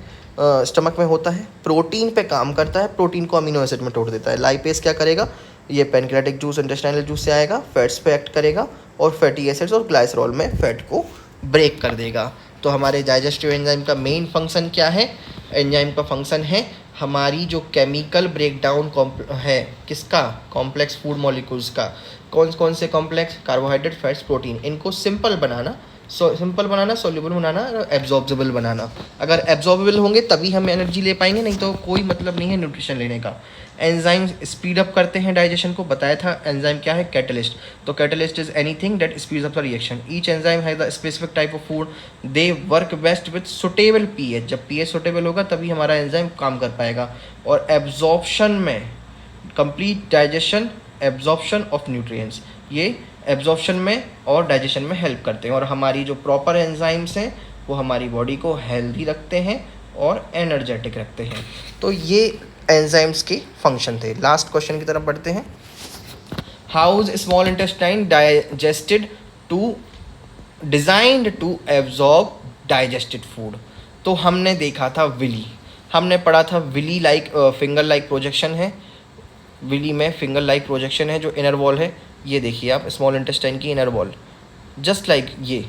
स्टमक में होता है। प्रोटीन पे काम करता है, प्रोटीन को अमीनो एसिड में तोड़ देता है। लाइपेज क्या करेगा? ये पेनक्रियाटिक जूस, इंटेस्टाइनल जूस से आएगा, फैट्स पे एक्ट करेगा और फैटी एसिड्स और ग्लाइसरॉल में फैट को ब्रेक कर देगा। तो हमारे डाइजेस्टिव एंजाइम का मेन फंक्शन क्या है? एंजाइम का फंक्शन है हमारी जो केमिकल ब्रेकडाउन है, किसका? कॉम्प्लेक्स फूड मॉलिक्यूल्स का। कौन कौन से कॉम्प्लेक्स? Carbohydrate, fats, protein. इनको सिंपल बनाना, सिंपल बनाना, सोल्यूबल बनाना, एब्जॉर्बेबल बनाना। अगर एब्जॉर्बेबल होंगे तभी हम एनर्जी ले पाएंगे, नहीं तो कोई मतलब नहीं है न्यूट्रिशन लेने का। एंजाइम स्पीड अप करते हैं डाइजेशन को, बताया था। एंजाइम क्या है? कैटलिस्ट। तो catalyst is anything that speeds up the reaction. Each enzyme has the specific type of food, they work best with suitable pH. जब पीएच सुटेबल होगा तभी हमारा एंजाइम काम कर पाएगा। और एब्जॉर्प्शन में, complete digestion, absorption of nutrients, ये एब्जॉर्प्शन में और डाइजेशन में हेल्प करते हैं। और हमारी जो प्रॉपर एंजाइम्स हैं वो हमारी बॉडी को हेल्दी रखते हैं और एनर्जेटिक रखते हैं। तो ये एंजाइम्स के फंक्शन थे। लास्ट क्वेश्चन की तरफ बढ़ते हैं। How is small intestine digested to designed to absorb digested food? तो हमने देखा था विली, हमने पढ़ा था villi like finger like projection है। विली में फिंगर लाइक प्रोजेक्शन है, जो इनर वॉल है, ये देखिए आप, स्मॉल इंटेस्टाइन की इनर वॉल, जस्ट लाइक ये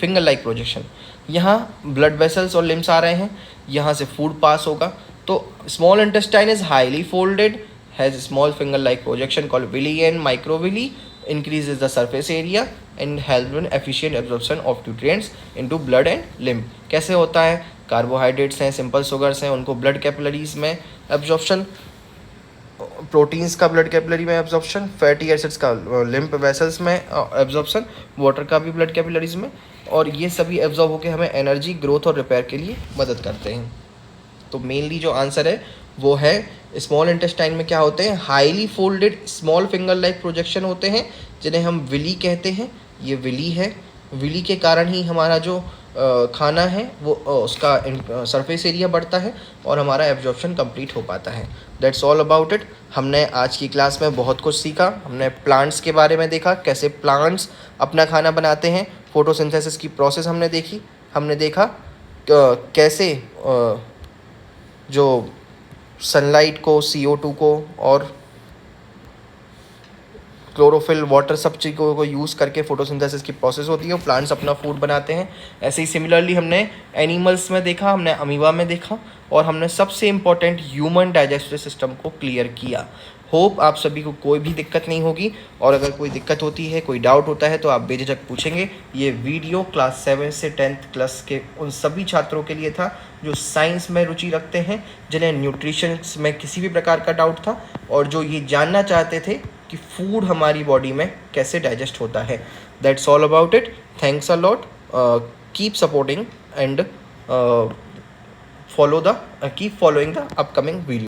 फिंगर लाइक प्रोजेक्शन। यहाँ ब्लड वेसल्स और लिम्स आ रहे हैं, यहाँ से फूड पास होगा। तो small intestine is highly folded, has small finger like projection called villi and microvilli, increases the surface area and help in efficient absorption of nutrients into blood and limb। कैसे होता है? Carbohydrates हैं, simple sugars हैं, उनको blood capillaries में absorption, proteins का blood capillary में absorption, fatty acids का लिम्फ वेसल्स में एब्जॉर्प्शन, वाटर का भी ब्लड कैपिलरीज में, और ये सभी एब्जॉर्ब होकर हमें एनर्जी, ग्रोथ और रिपेयर के लिए मदद करते हैं। तो मेनली जो आंसर है वो है स्मॉल इंटेस्टाइन में क्या होते हैं? Highly folded small finger like projection होते हैं, जिन्हें हम विली कहते हैं। ये विली है, विली के कारण ही हमारा जो खाना है वो उसका सरफेस एरिया बढ़ता है और हमारा एब्जॉर्प्शन कंप्लीट हो पाता है। That's all about it. हमने आज की क्लास में बहुत कुछ सीखा। हमने प्लांट्स के बारे में देखा, कैसे प्लांट्स अपना खाना बनाते हैं, फोटोसिंथेसिस की प्रोसेस हमने देखी। हमने देखा कैसे जो सनलाइट को, CO2 को और क्लोरोफिल, वाटर, सब चीज़ों को यूज़ करके फोटोसिंथेसिस की प्रोसेस होती है, प्लांट्स अपना फूड बनाते हैं। ऐसे ही सिमिलरली हमने एनिमल्स में देखा, हमने अमीबा में देखा, और हमने सबसे इम्पॉर्टेंट ह्यूमन डाइजेस्टिव सिस्टम को क्लियर किया। होप आप सभी को कोई भी दिक्कत नहीं होगी, और अगर कोई दिक्कत होती है, कोई डाउट होता है, तो आप बेझिझक पूछेंगे। ये वीडियो क्लास 7 से 10th क्लास के उन सभी छात्रों के लिए था जो साइंस में रुचि रखते हैं, जिन्हें न्यूट्रिशन में किसी भी प्रकार का डाउट था, और जो ये जानना चाहते थे कि फूड हमारी बॉडी में कैसे डाइजेस्ट होता है। That's all about it. Thanks a lot. Keep supporting and keep following the upcoming video.